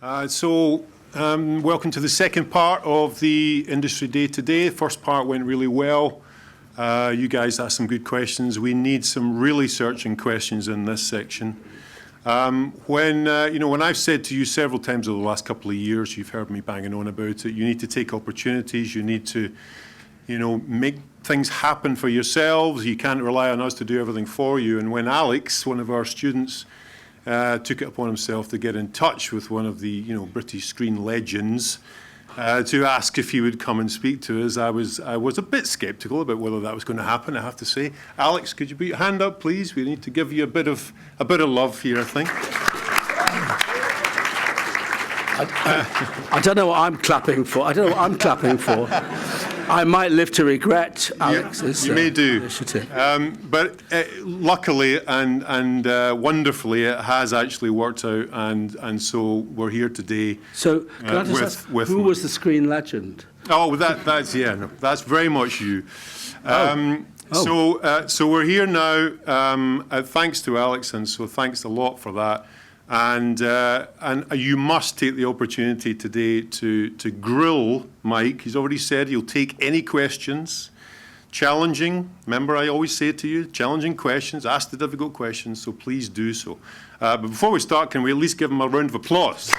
Welcome to the second part of the Industry Day today. First part went really well. You guys asked some good questions. We need some really searching questions in this section. When I've said to you several times over the last couple of years, you've heard me banging on about it, you need to take opportunities, you need to, make things happen for yourselves. You can't rely on us to do everything for you. And when Alex, one of our students, took it upon himself to get in touch with one of the, British screen legends to ask if he would come and speak to us, I was a bit sceptical about whether that was going to happen, I have to say. Alex, could you put your hand up, please? We need to give you a bit of love here, I think. I don't know what I'm clapping for. I might live to regret Alex's you may do. initiative. But luckily and wonderfully, it has actually worked out, and so we're here today. So, can I just ask, who was the screen legend? Oh, that's very much you. So we're here now, thanks to Alex, and so thanks a lot for that. And you must take the opportunity today to grill Mike. He's already said he'll take any questions, challenging. Remember, I always say to you, challenging questions, ask the difficult questions, so please do so. But before we start, can we at least give him a round of applause?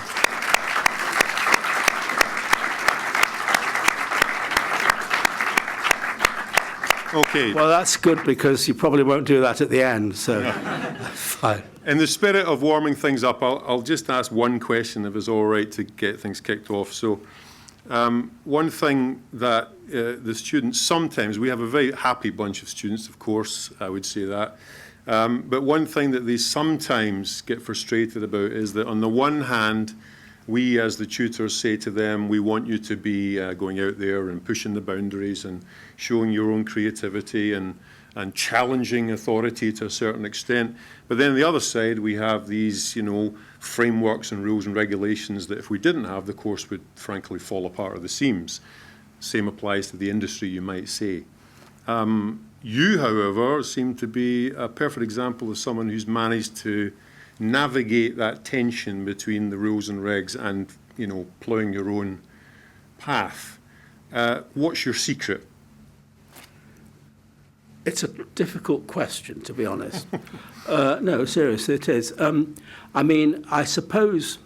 Okay. Well, that's good because you probably won't do that at the end, so fine. In the spirit of warming things up, I'll just ask one question if it's all right to get things kicked off. So one thing that the students sometimes, we have a very happy bunch of students, of course, I would say that. But one thing that they sometimes get frustrated about is that on the one hand, we as the tutors say to them, we want you to be going out there and pushing the boundaries and showing your own creativity and challenging authority to a certain extent. But then on the other side, we have these, frameworks and rules and regulations that if we didn't have, the course would frankly fall apart at the seams. Same applies to the industry, you might say. You, however, seem to be a perfect example of someone who's managed to navigate that tension between the rules and regs and, ploughing your own path. What's your secret? It's a difficult question, to be honest. No, seriously, it is. I suppose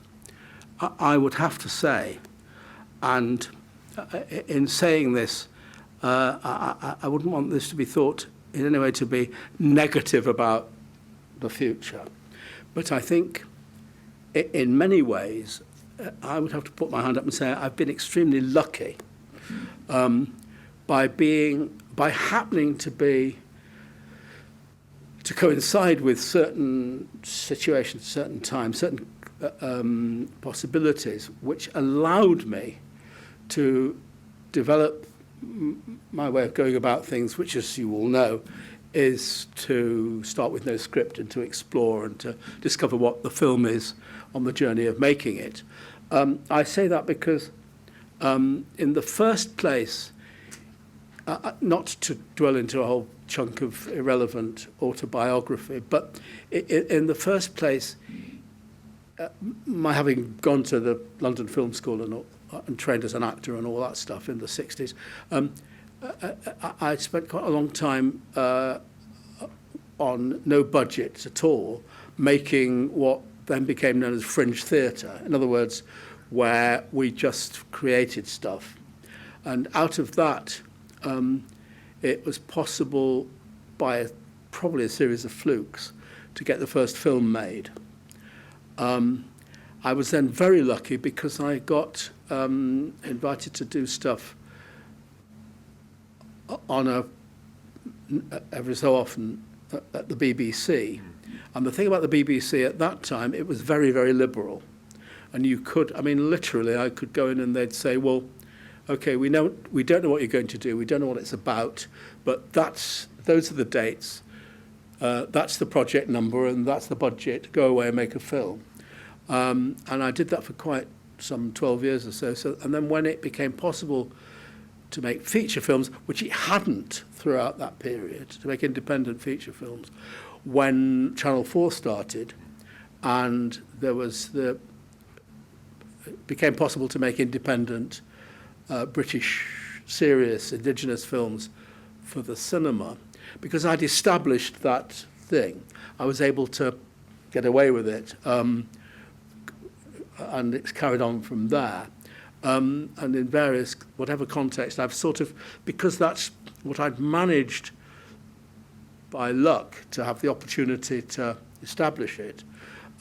I would have to say, and in saying this, I wouldn't want this to be thought in any way to be negative about the future. But I think in many ways, I would have to put my hand up and say I've been extremely lucky by happening to coincide with certain situations, certain times, certain possibilities, which allowed me to develop my way of going about things, which, as you all know, is to start with no script and to explore and to discover what the film is on the journey of making it. I say that because in the first place, not to dwell into a whole chunk of irrelevant autobiography, but in the first place, my having gone to the London Film School and trained as an actor and all that stuff in the 60s, I spent quite a long time on no budget at all, making what then became known as fringe theatre. In other words, where we just created stuff. And out of that, it was possible by probably a series of flukes to get the first film made. I was then very lucky because I got invited to do stuff on every so often at the BBC. And the thing about the BBC at that time, it was very, very liberal. And you could, literally, I could go in and they'd say, well, okay, we don't know what you're going to do, we don't know what it's about, but those are the dates, that's the project number, and that's the budget, go away and make a film. And I did that for quite some 12 years or so. And then when it became possible to make feature films, which it hadn't throughout that period, to make independent feature films, when Channel 4 started, and there was it became possible to make independent British, serious, indigenous films for the cinema. Because I'd established that thing, I was able to get away with it, and it's carried on from there. And in various, whatever context, I've sort of, because that's what I'd managed by luck to have the opportunity to establish it,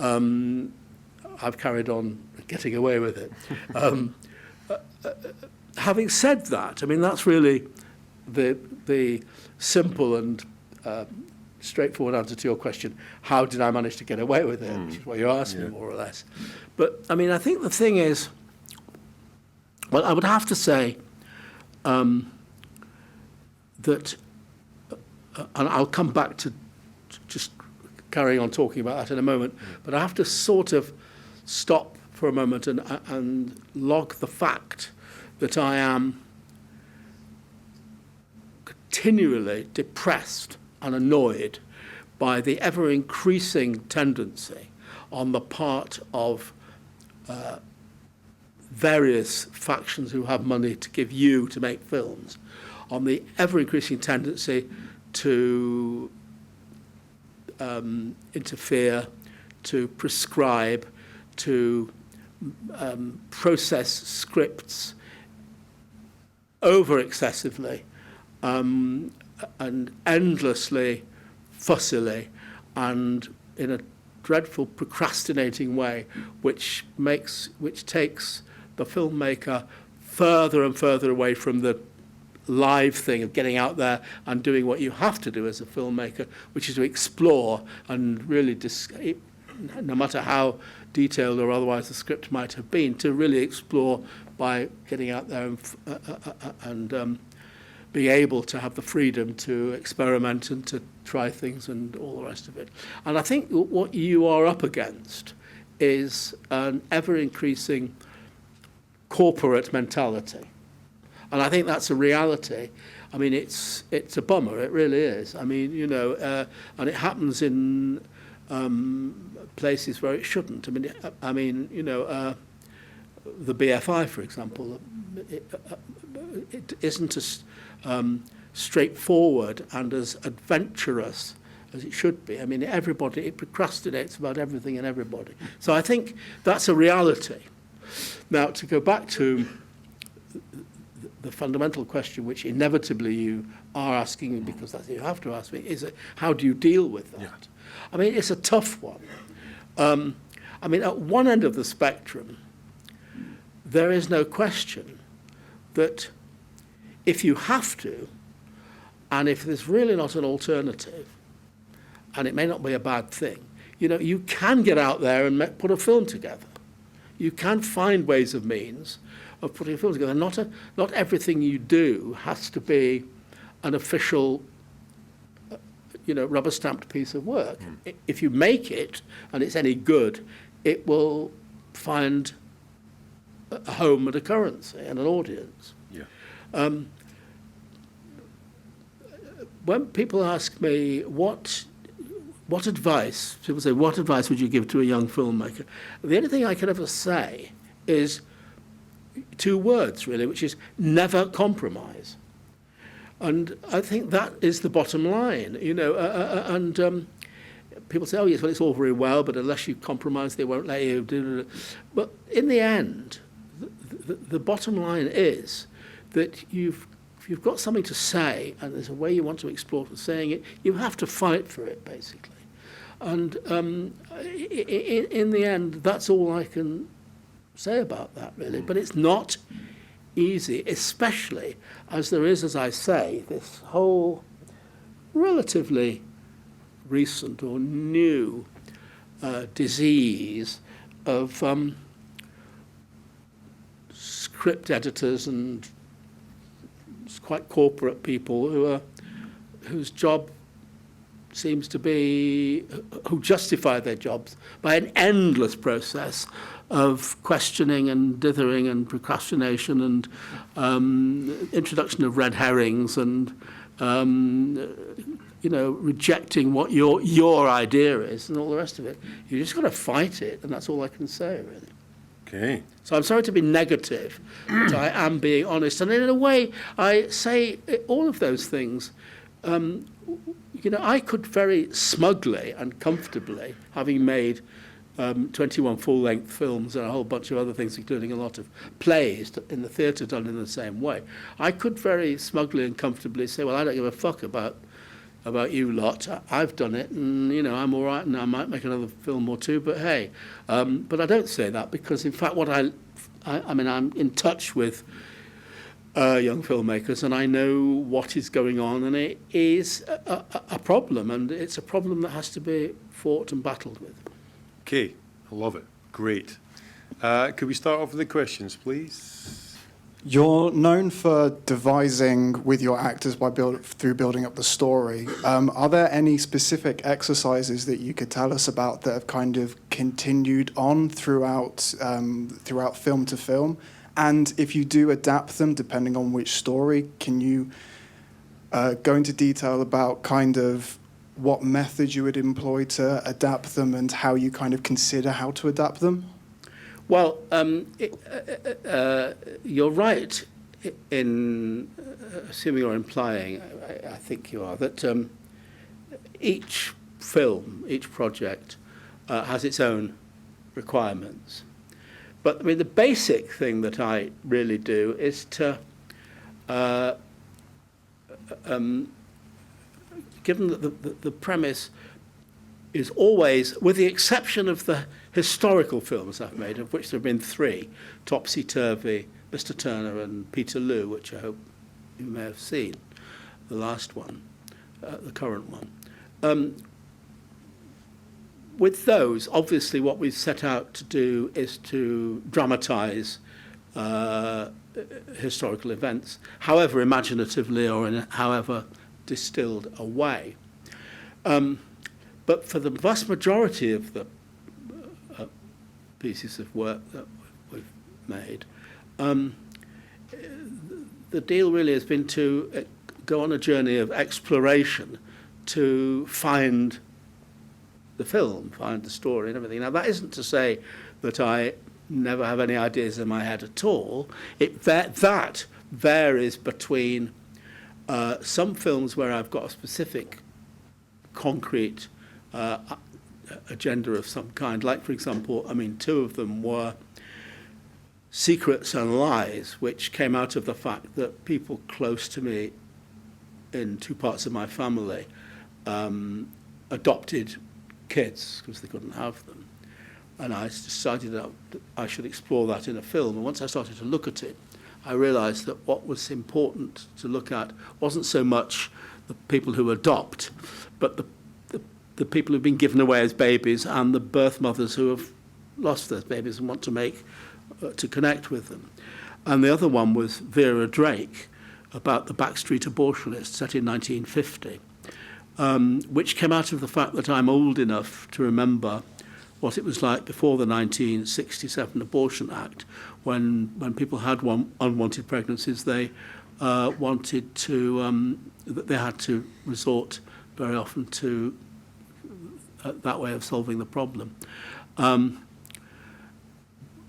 I've carried on getting away with it. Having said that, I mean, that's really the simple and straightforward answer to your question, how did I manage to get away with it, which is what you're asking, more or less. But, I mean, I think the thing is, well, I would have to say that, and I'll come back to just carrying on talking about that in a moment, but I have to sort of stop for a moment and log the fact that I am continually depressed and annoyed by the ever-increasing tendency on the part of various factions who have money to give you to make films, on the ever-increasing tendency to interfere, to prescribe, to process scripts over excessively and endlessly, fussily, and in a dreadful procrastinating way, which takes the filmmaker further and further away from the live thing of getting out there and doing what you have to do as a filmmaker, which is to explore and really, no matter how detailed or otherwise the script might have been, to really explore by getting out there and being able to have the freedom to experiment and to try things and all the rest of it. And I think what you are up against is an ever-increasing corporate mentality. And I think that's a reality. I mean, it's a bummer, it really is. I mean, you know, and it happens in places where it shouldn't. I mean, you know, the BFI, for example, it isn't as straightforward and as adventurous as it should be. I mean, it procrastinates about everything and everybody. So I think that's a reality. Now, to go back to the fundamental question, which inevitably you are asking, because that's what you have to ask me, is how do you deal with that? Yeah. I mean, it's a tough one. I mean, at one end of the spectrum, there is no question that if you have to, and if there's really not an alternative, and it may not be a bad thing, you know, you can get out there and put a film together. You can find ways of means of putting a film together. Not everything you do has to be an official, you know, rubber-stamped piece of work. If you make it and it's any good, it will find a home and a currency and an audience. Yeah. When people ask me what advice, people say, what advice would you give to a young filmmaker? The only thing I can ever say is two words, really, which is never compromise. And I think that is the bottom line, you know. And people say, oh, yes, well, it's all very well, but unless you compromise, they won't let you do it. But in the end, the bottom line is that if you've got something to say and there's a way you want to explore for saying it, you have to fight for it, basically. And in the end, that's all I can say about that, really. But it's not easy, especially as there is, as I say, this whole relatively recent or new disease of script editors and quite corporate people whose job seems to be, who justify their jobs by an endless process of questioning and dithering and procrastination and introduction of red herrings and you know, rejecting what your idea is and all the rest of it. You just got to fight it, and that's all I can say, really. Okay. So I'm sorry to be negative, but I am being honest. And in a way, I say all of those things. I could very smugly and comfortably, having made 21 full-length films and a whole bunch of other things, including a lot of plays in the theatre done in the same way, I could very smugly and comfortably say, well, I don't give a fuck about you lot. I've done it, and I'm all right, and I might make another film or two. But hey, but I don't say that because, in fact, what I'm in touch with young filmmakers, and I know what is going on, and it is a problem, and it's a problem that has to be fought and battled with. Okay, I love it. Great. Could we start off with the questions, please? You're known for devising with your actors through building up the story. Are there any specific exercises that you could tell us about that have kind of continued on throughout film to film? And if you do adapt them, depending on which story, can you go into detail about kind of what method you would employ to adapt them and how you kind of consider how to adapt them? Well, you're right in assuming or implying, I think you are, that each film, each project has its own requirements. But I mean, the basic thing that I really do is to, given that the premise is always, with the exception of the historical films I've made, of which there have been 3, Topsy Turvy, Mr. Turner and Peterloo, which I hope you may have seen, the last one, the current one. With those, obviously what we've set out to do is to dramatise historical events, however imaginatively or in however distilled a way. But for the vast majority of the pieces of work that we've made, the deal really has been to go on a journey of exploration to find the film, find the story and everything. Now, that isn't to say that I never have any ideas in my head at all. That varies between some films where I've got a specific, concrete agenda of some kind. Like, for example, 2 of them were Secrets and Lies, which came out of the fact that people close to me in 2 parts of my family adopted kids because they couldn't have them. And I decided that I should explore that in a film. And once I started to look at it, I realised that what was important to look at wasn't so much the people who adopt, but the people who've been given away as babies and the birth mothers who have lost their babies and want to connect with them. And the other one was Vera Drake, about the backstreet abortionist, set in 1950, which came out of the fact that I'm old enough to remember what it was like before the 1967 Abortion Act, when people had unwanted pregnancies, they wanted to, they had to resort very often to that way of solving the problem.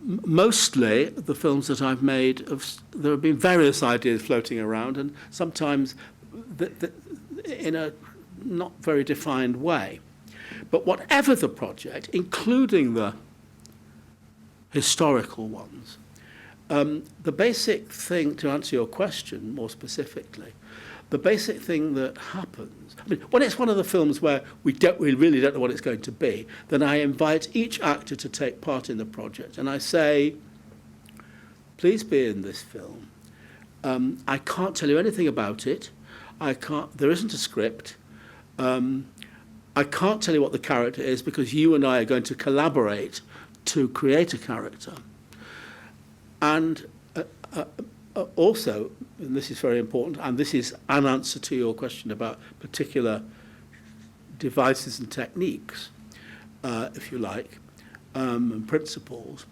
Mostly, the films that I've made, there have been various ideas floating around, and sometimes in a not very defined way. But whatever the project, including the historical ones, the basic thing, to answer your question more specifically, the basic thing that happens, when it's one of the films where we really don't know what it's going to be, then I invite each actor to take part in the project, and I say, please be in this film. I can't tell you anything about it. There isn't a script. I can't tell you what the character is because you and I are going to collaborate to create a character. And also, and this is very important, and this is an answer to your question about particular devices and techniques, if you like, and principles,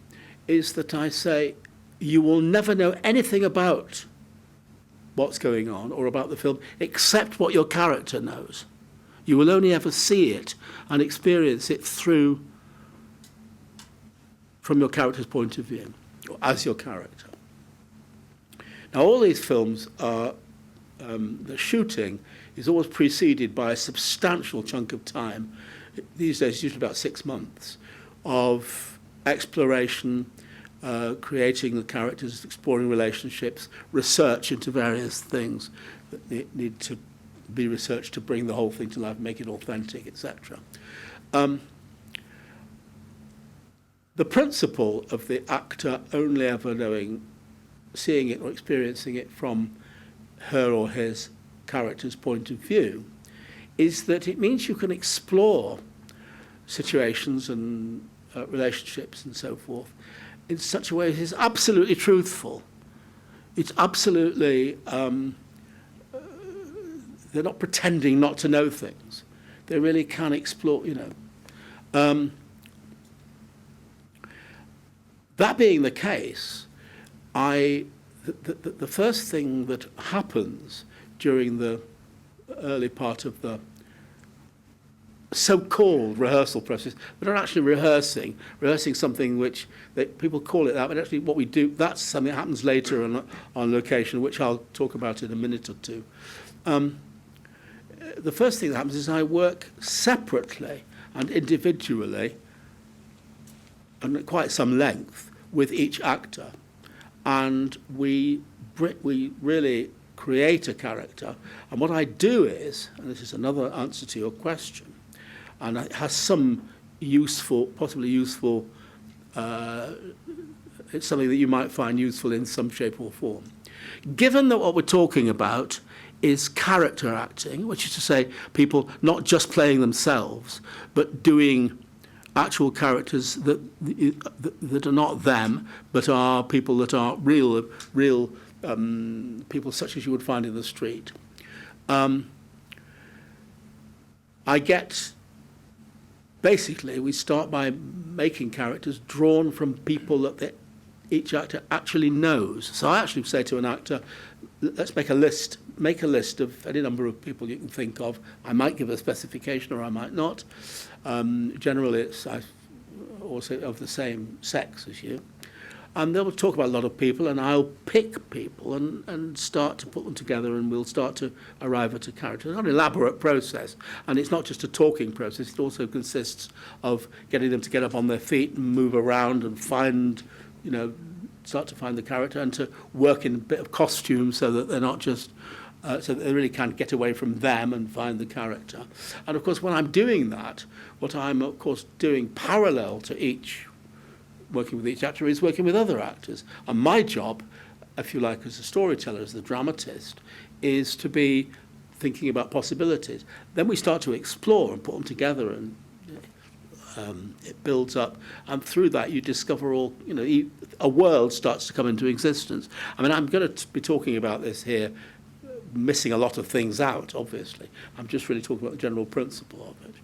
is that I say, you will never know anything about what's going on or about the film except what your character knows. You will only ever see it and experience it through from your character's point of view, or as your character. Now, all these films are, the shooting is always preceded by a substantial chunk of time, these days usually about 6 months, of exploration, creating the characters, exploring relationships, research into various things that need to be researched to bring the whole thing to life, make it authentic, etc. The principle of the actor only ever seeing it or experiencing it from her or his character's point of view is that it means you can explore situations and relationships and so forth in such a way that is absolutely truthful. It's absolutely, they're not pretending not to know things. They really can explore, That being the case, the first thing that happens during the early part of the so-called rehearsal process, we're not actually rehearsing something which people call it that, but actually what we do, that's something that happens later on location, which I'll talk about in a minute or two. The first thing that happens is I work separately and individually and at quite some length with each actor, and we really create a character. And what I do is, and this is another answer to your question, and it has some possibly useful, it's something that you might find useful in some shape or form. Given that what we're talking about is character acting, which is to say people not just playing themselves, but doing actual characters that are not them, but are people that are real people such as you would find in the street. Basically, we start by making characters drawn from people that each actor actually knows. So I actually say to an actor, let's make a list of any number of people you can think of. I might give a specification or I might not. Generally, it's also of the same sex as you. And they'll talk about a lot of people, and I'll pick people and start to put them together, and we'll start to arrive at a character. It's an elaborate process, and it's not just a talking process. It also consists of getting them to get up on their feet and move around and start to find the character, and to work in a bit of costume so that they're not just, so that they really can get away from them and find the character. And of course, when I'm doing that, what I'm of course doing parallel to working with each actor is working with other actors. And my job, if you like, as a storyteller, as the dramatist, is to be thinking about possibilities. Then we start to explore and put them together, and it builds up. And through that, you discover a world starts to come into existence. I mean, I'm going to be talking about this here, missing a lot of things out, obviously. I'm just really talking about the general principle of it.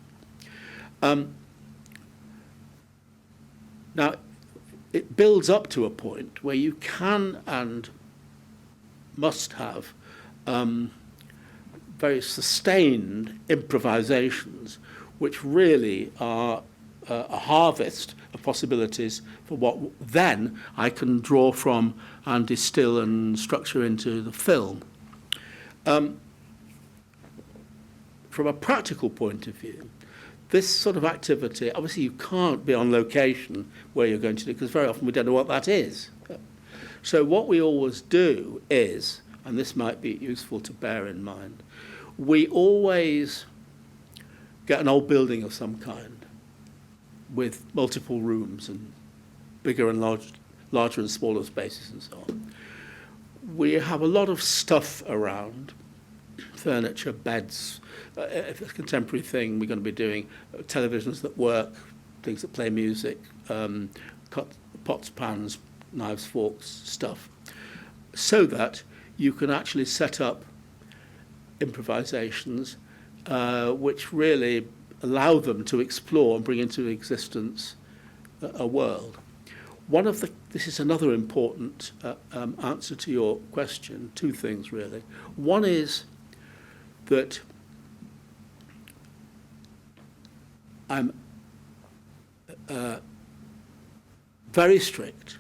Now, it builds up to a point where you can and must have very sustained improvisations, which really are a harvest of possibilities for what then I can draw from and distill and structure into the film. From a practical point of view, this sort of activity, obviously you can't be on location where you're going to do, because very often we don't know what that is. So what we always do is, and this might be useful to bear in mind, we always get an old building of some kind with multiple rooms and bigger and larger and smaller spaces and so on. We have a lot of stuff around, furniture, beds. If it's a contemporary thing, we're going to be doing televisions that work, things that play music, pots, pans, knives, forks, stuff, so that you can actually set up improvisations which really allow them to explore and bring into existence a world. This is another important answer to your question, two things really. One is that I'm very strict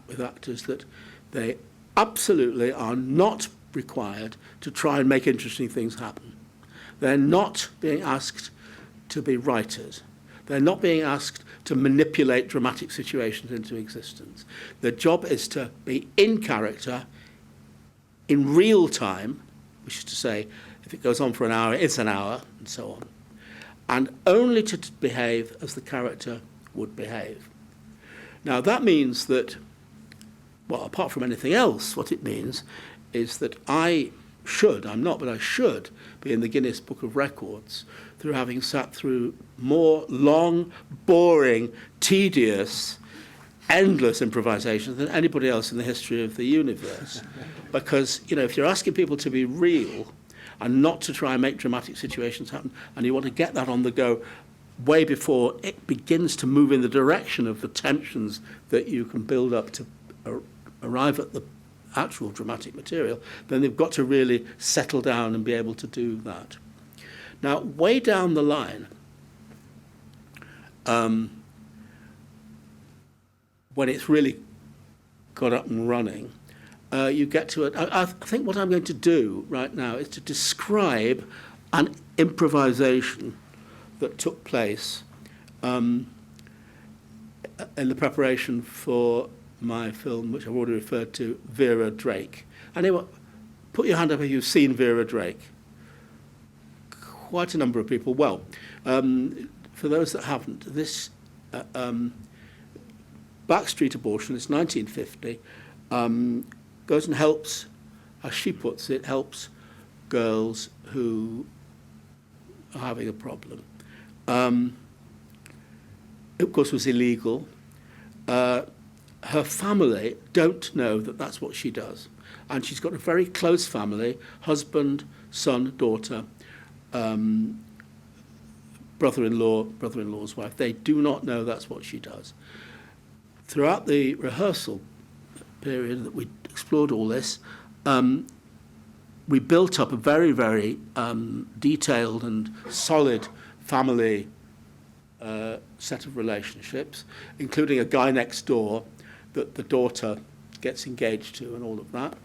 with actors that they absolutely are not required to try and make interesting things happen. They're not being asked to be writers. They're not being asked to manipulate dramatic situations into existence. Their job is to be in character, in real time, which is to say, if it goes on for an hour, it's an hour, and so on, and only to behave as the character would behave. Now, that means that, well, apart from anything else, what it means is that I'm not, but I should be in the Guinness Book of Records through having sat through more long, boring, tedious, endless improvisations than anybody else in the history of the universe. Because, if you're asking people to be real and not to try and make dramatic situations happen, and you want to get that on the go way before it begins to move in the direction of the tensions that you can build up to arrive at the actual dramatic material, then they've got to really settle down and be able to do that. Now, way down the line, when it's really got up and running, you get to it. I think what I'm going to do right now is to describe an improvisation that took place in the preparation for my film, which I've already referred to, Vera Drake. Anyone, put your hand up if you've seen Vera Drake. Quite a number of people. Well, for those that haven't, this backstreet abortion, it's 1950, goes and helps, as she puts it, helps girls who are having a problem. It, of course, was illegal. Her family don't know that that's what she does. And she's got a very close family, husband, son, daughter, brother-in-law, brother-in-law's wife. They do not know that's what she does. Throughout the rehearsal period that we explored all this, we built up a very, very detailed and solid family set of relationships, including a guy next door that the daughter gets engaged to and all of that.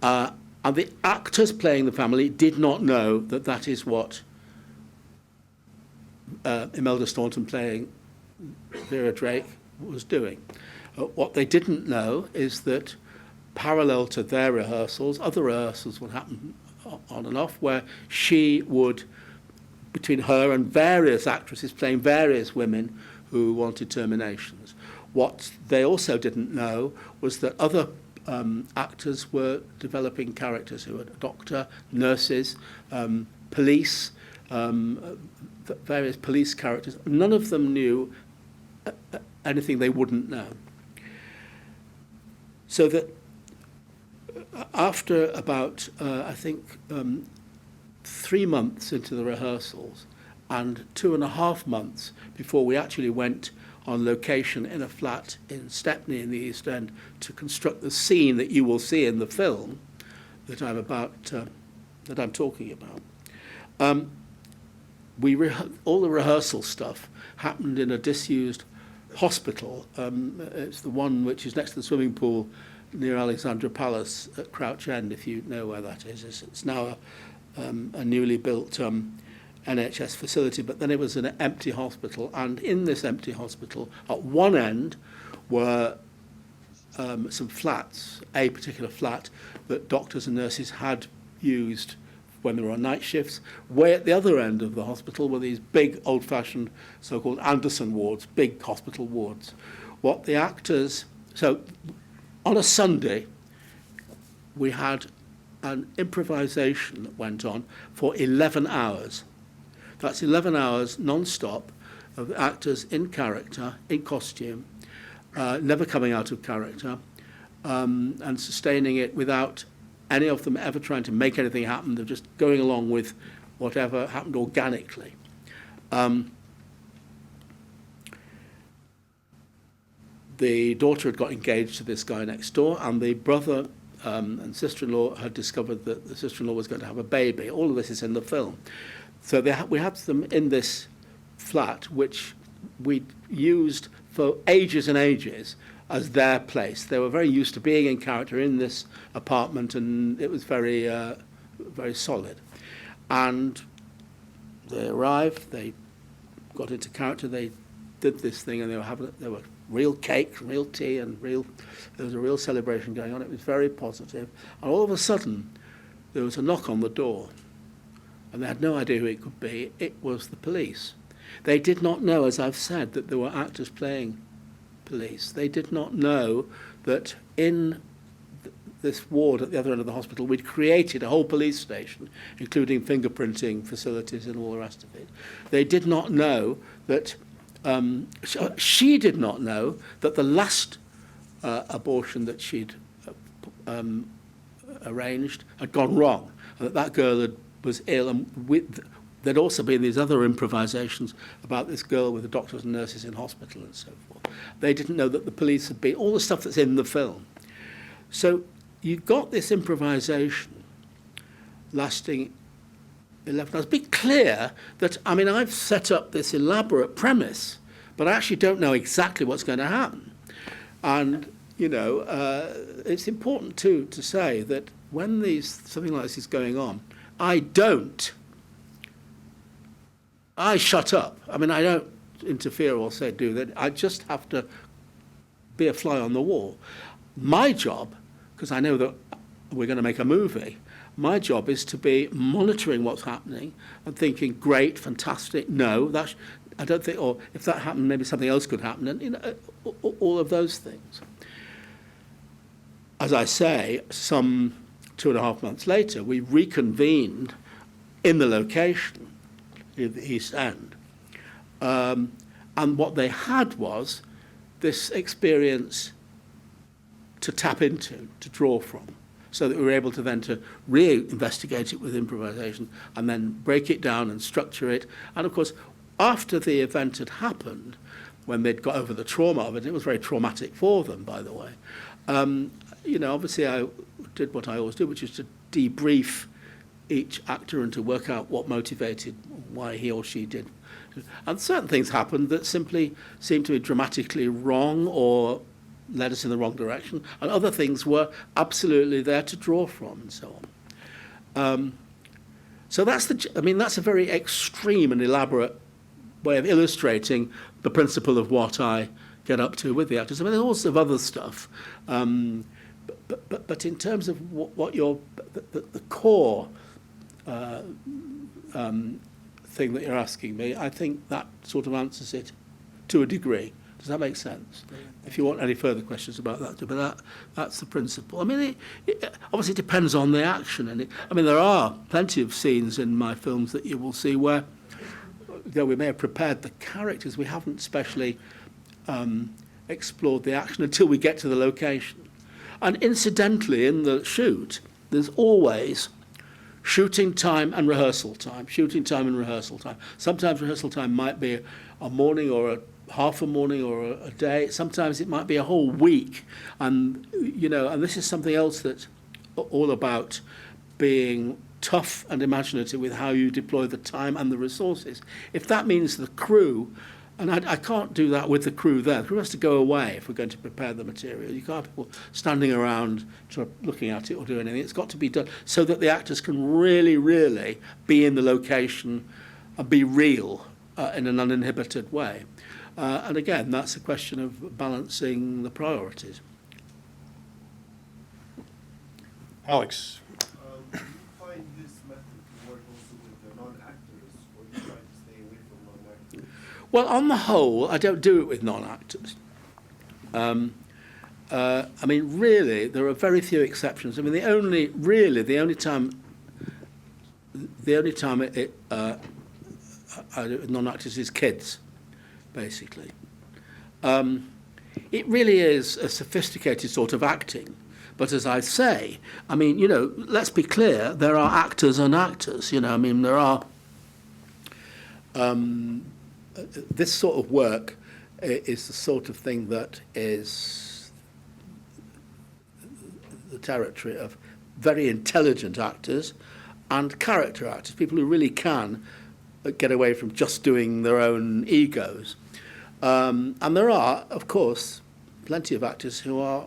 And the actors playing the family did not know that that is what Imelda Staunton playing Vera Drake was doing. What they didn't know is that parallel to their rehearsals, other rehearsals would happen on and off, where she would, between her and various actresses playing various women who wanted terminations. What they also didn't know was that other actors were developing characters who were a doctor, nurses, police, various police characters. None of them knew anything they wouldn't know. So that after about, 3 months into the rehearsals and 2.5 months before we actually went on location in a flat in Stepney in the East End to construct the scene that you will see in the film that I'm talking about. All the rehearsal stuff happened in a disused hospital. It's the one which is next to the swimming pool near Alexandra Palace at Crouch End, if you know where that is. It's now a newly built NHS facility, but then it was an empty hospital, and in this empty hospital, at one end were some flats, a particular flat that doctors and nurses had used when they were on night shifts. Way at the other end of the hospital were these big, old-fashioned, so-called Anderson wards, big hospital wards. What the actors... So, on a Sunday, we had an improvisation that went on for 11 hours. That's 11 hours non-stop of actors in character, in costume, never coming out of character, and sustaining it without any of them ever trying to make anything happen. They're just going along with whatever happened organically. The daughter had got engaged to this guy next door, and the brother and sister-in-law had discovered that the sister-in-law was going to have a baby. All of this is in the film. So we had them in this flat, which we'd used for ages and ages as their place. They were very used to being in character in this apartment, and it was very, very solid. And they arrived, they got into character, they did this thing, and there were real cake, real tea, and there was a real celebration going on. It was very positive. And all of a sudden, there was a knock on the door, and they had no idea who it could be. It was the police. They did not know, as I've said, that there were actors playing police. They did not know that in this ward at the other end of the hospital, we'd created a whole police station, including fingerprinting facilities and all the rest of it. They did not know that, she did not know that the last abortion that she'd arranged had gone wrong, and that girl was ill, and there'd also been these other improvisations about this girl with the doctors and nurses in hospital and so forth. They didn't know that the police had been, all the stuff that's in the film. So you got this improvisation lasting 11 hours. Be clear that, I mean, I've set up this elaborate premise, but I actually don't know exactly what's going to happen. And, you know, it's important, too, to say that when something like this is going on, I shut up. I mean, I don't interfere or say do that. I just have to be a fly on the wall. My job, because I know that we're going to make a movie, my job is to be monitoring what's happening and thinking, great, fantastic, no, I don't think, or if that happened, maybe something else could happen, and, you know, all of those things. As I say, some 2.5 months later, we reconvened in the location, in the East End. And what they had was this experience to tap into, to draw from, so that we were able to then to re-investigate it with improvisation and then break it down and structure it. And of course, after the event had happened, when they'd got over the trauma of it, it was very traumatic for them, by the way. You know, obviously I did what I always do, which is to debrief each actor and to work out what motivated, why he or she did. And certain things happened that simply seemed to be dramatically wrong or led us in the wrong direction, and other things were absolutely there to draw from, and so on. So that's that's a very extreme and elaborate way of illustrating the principle of what I get up to with the actors. I mean, there's all sorts of other stuff, but in terms of what the core thing that you're asking me, I think that sort of answers it to a degree. Does that make sense? If you want any further questions about that, but that's the principle. I mean, it obviously depends on the action, and there are plenty of scenes in my films that you will see where, though we may have prepared the characters, we haven't specially explored the action until we get to the location. And incidentally, in the shoot, there's always shooting time and rehearsal time. Shooting time and rehearsal time. Sometimes rehearsal time might be a morning or a half a morning or a day. Sometimes it might be a whole week. And, you know, and this is something else that's all about being tough and imaginative with how you deploy the time and the resources. If that means the crew, and I can't do that with the crew there. The crew has to go away if we're going to prepare the material. You can't have people standing around looking at it or doing anything. It's got to be done so that the actors can really, really be in the location and be real in an uninhibited way. And again, that's a question of balancing the priorities. Alex. Do you find this method to work also with the non-actors, or do you try to stay away from non-actors? Well, on the whole, I don't do it with non-actors. I mean, really, there are very few exceptions. I mean, the only time I do it with non-actors is kids, basically. It really is a sophisticated sort of acting. But as I say, I mean, you know, let's be clear, there are actors and actors, you know, I mean, there are... this sort of work is the sort of thing that is the territory of very intelligent actors and character actors, people who really can get away from just doing their own egos. And there are, of course, plenty of actors who are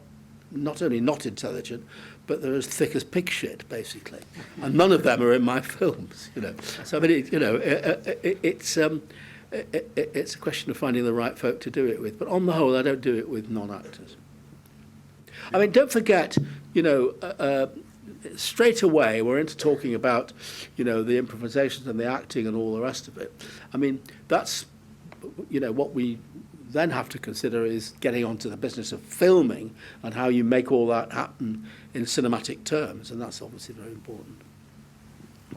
not only not intelligent, but they're as thick as pig shit, basically. And none of them are in my films, you know. So, I mean, it's a question of finding the right folk to do it with. But on the whole, I don't do it with non-actors. I mean, don't forget, you know, straight away we're into talking about, you know, the improvisations and the acting and all the rest of it. I mean, that's, you know, what we then have to consider is getting onto the business of filming and how you make all that happen in cinematic terms, and that's obviously very important.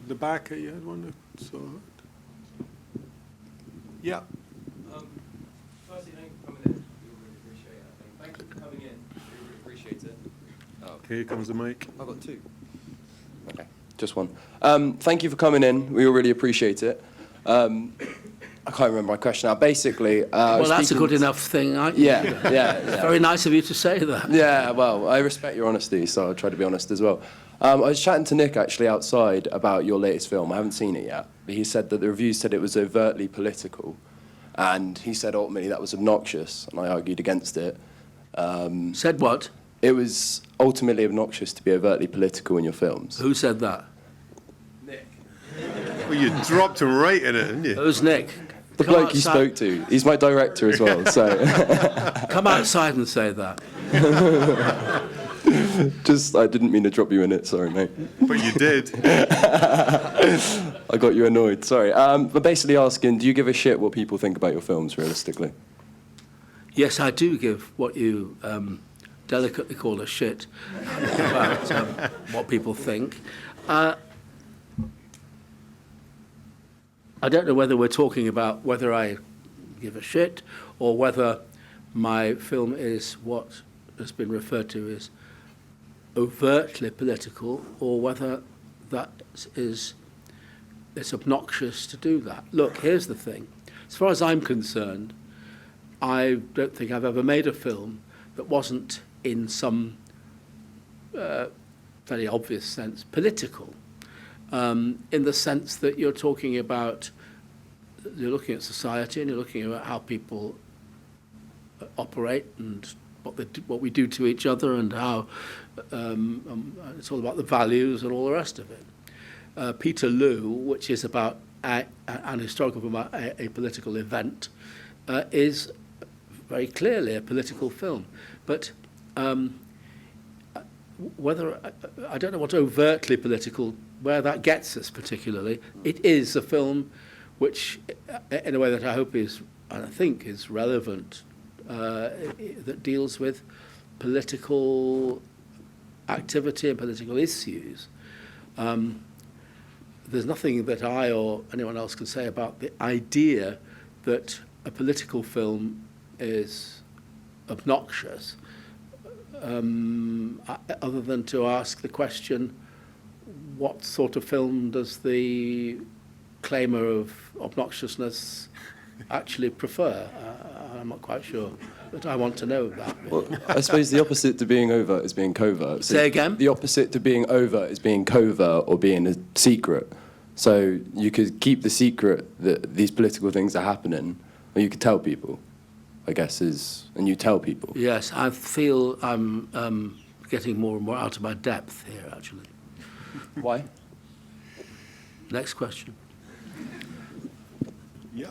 The back, you had one. So, yeah. Firstly, thank you for coming in. We all really appreciate it, I think. Thank you for coming in. We really appreciate it. Okay, here comes the mic. I've got two. Okay, just one. Thank you for coming in. We all really appreciate it. I can't remember my question now. Basically, well, that's a good enough thing, aren't you? Yeah. It's very nice of you to say that. Yeah, well, I respect your honesty, so I'll try to be honest as well. I was chatting to Nick, actually, outside about your latest film. I haven't seen it yet. But he said that the reviews said it was overtly political. And he said ultimately that was obnoxious, and I argued against it. Said what? It was ultimately obnoxious to be overtly political in your films. Who said that? Nick. Well, you dropped him right in it, didn't you? Who's Nick? The Come bloke you outside- spoke to. He's my director as well, so... Come outside and say that. Just, I didn't mean to drop you in it, sorry, mate. But you did. I got you annoyed, sorry. But basically asking, do you give a shit what people think about your films, realistically? Yes, I do give what you delicately call a shit about what people think. I don't know whether we're talking about whether I give a shit or whether my film is what has been referred to as overtly political, or whether that is it's obnoxious to do that. Look, here's the thing. As far as I'm concerned, I don't think I've ever made a film that wasn't in some very obvious sense political, in the sense that you're talking about, you're looking at society and you're looking at how people operate and what we do to each other, and how it's all about the values and all the rest of it. Peterloo, which is about an historical film about a political event, is very clearly a political film. But whether I don't know what overtly political, where that gets us particularly. It is a film which, in a way that I hope is, and I think is relevant, that deals with political activity and political issues. There's nothing that I or anyone else can say about the idea that a political film is obnoxious, other than to ask the question, what sort of film does the claimer of obnoxiousness actually prefer? I'm not quite sure, but I want to know that. Really. Well, I suppose the opposite to being overt is being covert. So Say again? The opposite to being overt is being covert or being a secret. So you could keep the secret that these political things are happening, or you could tell people, I guess, and you tell people. Yes, I feel I'm getting more and more out of my depth here, actually. Why? Next question. Yeah.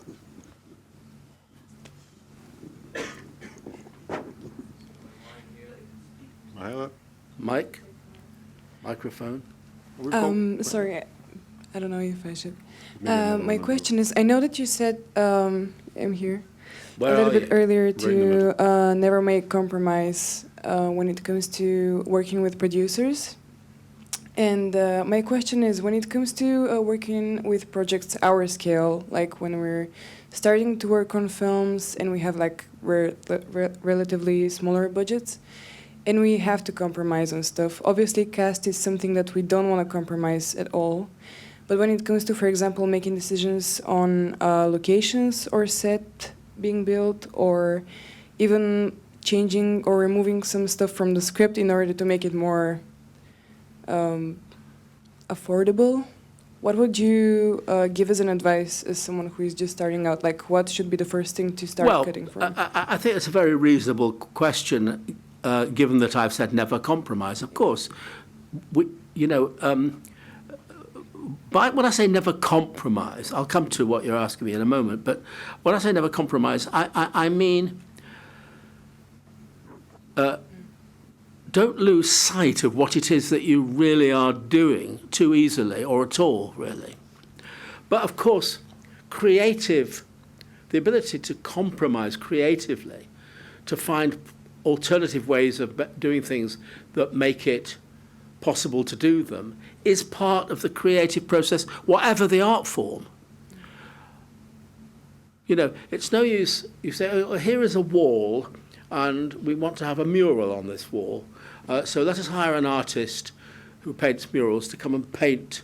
Hello. Mike? Microphone? Sorry, I don't know if I should. My question is, I know that you said, I'm here, Where a little are bit you? earlier Right in the to never make compromise when it comes to working with producers. And my question is, when it comes to working with projects our scale, like when we're starting to work on films and we have like relatively smaller budgets, and we have to compromise on stuff. Obviously, cast is something that we don't want to compromise at all. But when it comes to, for example, making decisions on locations or set being built, or even changing or removing some stuff from the script in order to make it more affordable, what would you give as an advice as someone who is just starting out? Like, what should be the first thing to start cutting from? I think it's a very reasonable question, given that I've said never compromise. Of course, when I say never compromise, I'll come to what you're asking me in a moment, but when I say never compromise, I mean don't lose sight of what it is that you really are doing too easily or at all, really. But of course, the ability to compromise creatively, to find alternative ways of doing things that make it possible to do them, is part of the creative process, whatever the art form. It's no use, you say, oh, here is a wall, and we want to have a mural on this wall. So let us hire an artist who paints murals to come and paint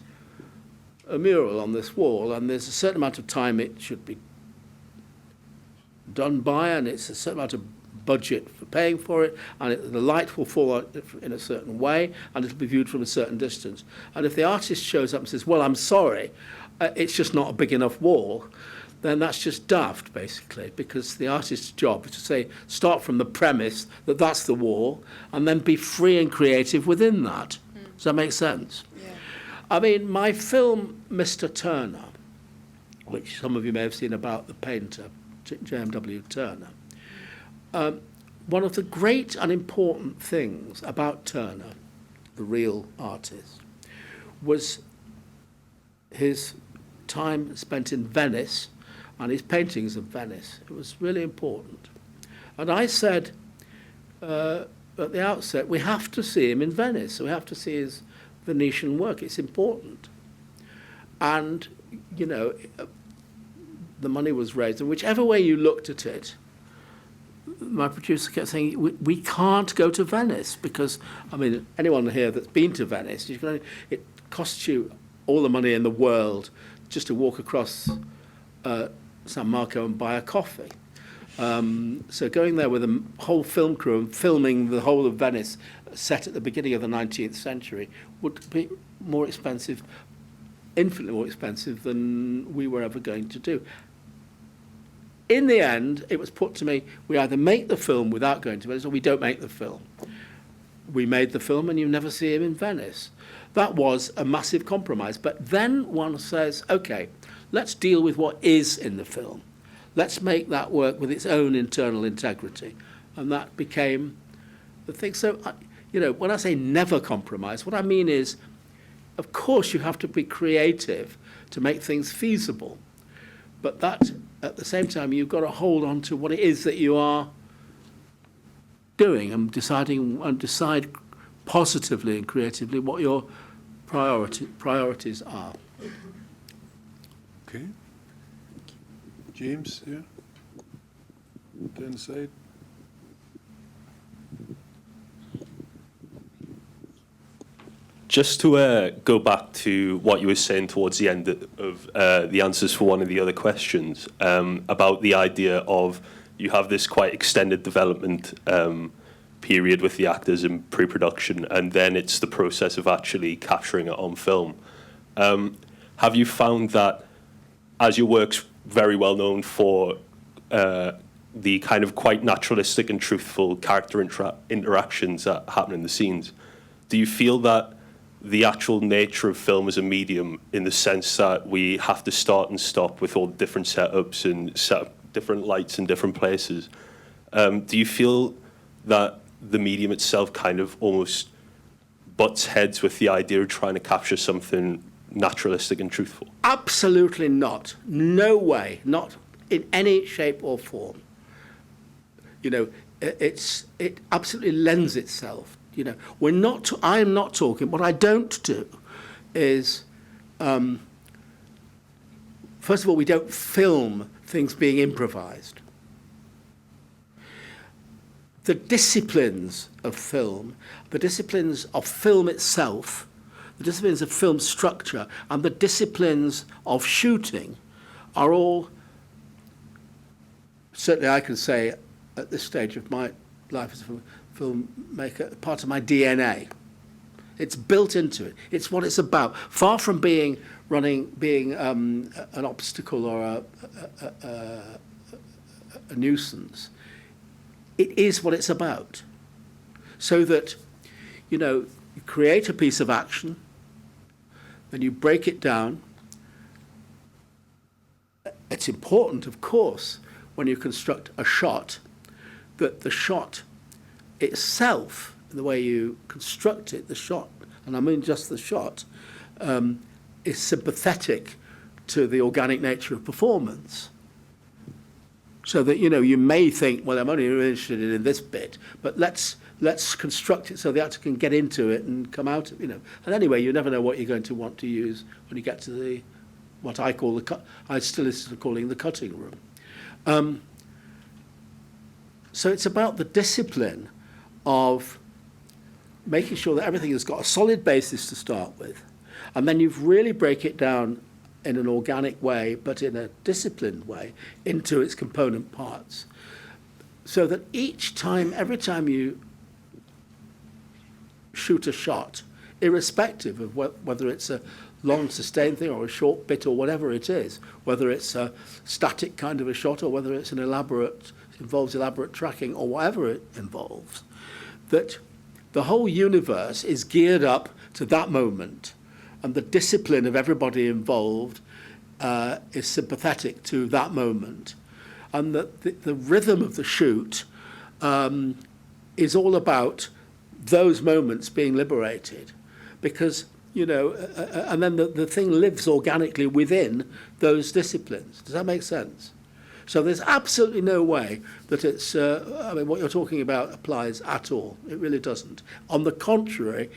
a mural on this wall, and there's a certain amount of time it should be done by, and it's a certain amount of budget for paying for it, and the light will fall out in a certain way, and it'll be viewed from a certain distance. And if the artist shows up and says, well, I'm sorry, it's just not a big enough wall, then that's just daft, basically, because the artist's job is to say, start from the premise that that's the wall, and then be free and creative within that. Does that make sense? Yeah. I mean, my film, Mr. Turner, which some of you may have seen about the painter, J.M.W. Turner, one of the great and important things about Turner, the real artist, was his time spent in Venice and his paintings of Venice. It was really important. And I said at the outset, we have to see him in Venice. We have to see his Venetian work. It's important. And, the money was raised. And whichever way you looked at it, my producer kept saying, we can't go to Venice because, anyone here that's been to Venice, it costs you all the money in the world just to walk across San Marco and buy a coffee. So going there with a whole film crew and filming the whole of Venice set at the beginning of the 19th century would be more expensive, infinitely more expensive than we were ever going to do. In the end, it was put to me, we either make the film without going to Venice or we don't make the film. We made the film and you never see him in Venice. That was a massive compromise. But then one says, okay, let's deal with what is in the film. Let's make that work with its own internal integrity. And that became the thing. So, when I say never compromise, what I mean is, of course, you have to be creative to make things feasible. But that, at the same time, you've got to hold on to what it is that you are doing and decide positively and creatively what your priorities are. Okay. James, yeah? Down the side. Just to go back to what you were saying towards the end of the answers for one of the other questions, about the idea of you have this quite extended development period with the actors in pre-production, and then it's the process of actually capturing it on film. Have you found that, as your work's very well known for the kind of quite naturalistic and truthful character interactions that happen in the scenes, do you feel that the actual nature of film as a medium, in the sense that we have to start and stop with all the different setups and set up different lights in different places, do you feel that the medium itself kind of almost butts heads with the idea of trying to capture something naturalistic and truthful? Absolutely not. No way. Not in any shape or form. It absolutely lends itself. I'm not talking. What I don't do is, first of all, we don't film things being improvised. The disciplines of film, the disciplines of film itself, the disciplines of film structure, and the disciplines of shooting are all, certainly I can say at this stage of my life as a filmmaker, part of my DNA. It's built into it. It's what it's about. Far from being being an obstacle or a nuisance. It is what it's about. So that, you create a piece of action, then you break it down. It's important, of course, when you construct a shot, that the shot itself, the way you construct it, the shot, and I mean just the shot, is sympathetic to the organic nature of performance. So that, you may think, well, I'm only interested in this bit, but let's construct it so the actor can get into it and come out of, And anyway, you never know what you're going to want to use when you get to what I call I still is calling the cutting room. So it's about the discipline of making sure that everything has got a solid basis to start with, and then you really break it down in an organic way, but in a disciplined way, into its component parts. So that every time you shoot a shot, irrespective of whether it's a long sustained thing or a short bit or whatever it is, whether it's a static kind of a shot or whether it's involves elaborate tracking or whatever it involves, that the whole universe is geared up to that moment, and the discipline of everybody involved is sympathetic to that moment, and that the rhythm of the shoot is all about those moments being liberated, because and then the thing lives organically within those disciplines. Does that make sense? So there's absolutely no way that it's, what you're talking about applies at all. It really doesn't. On the contrary,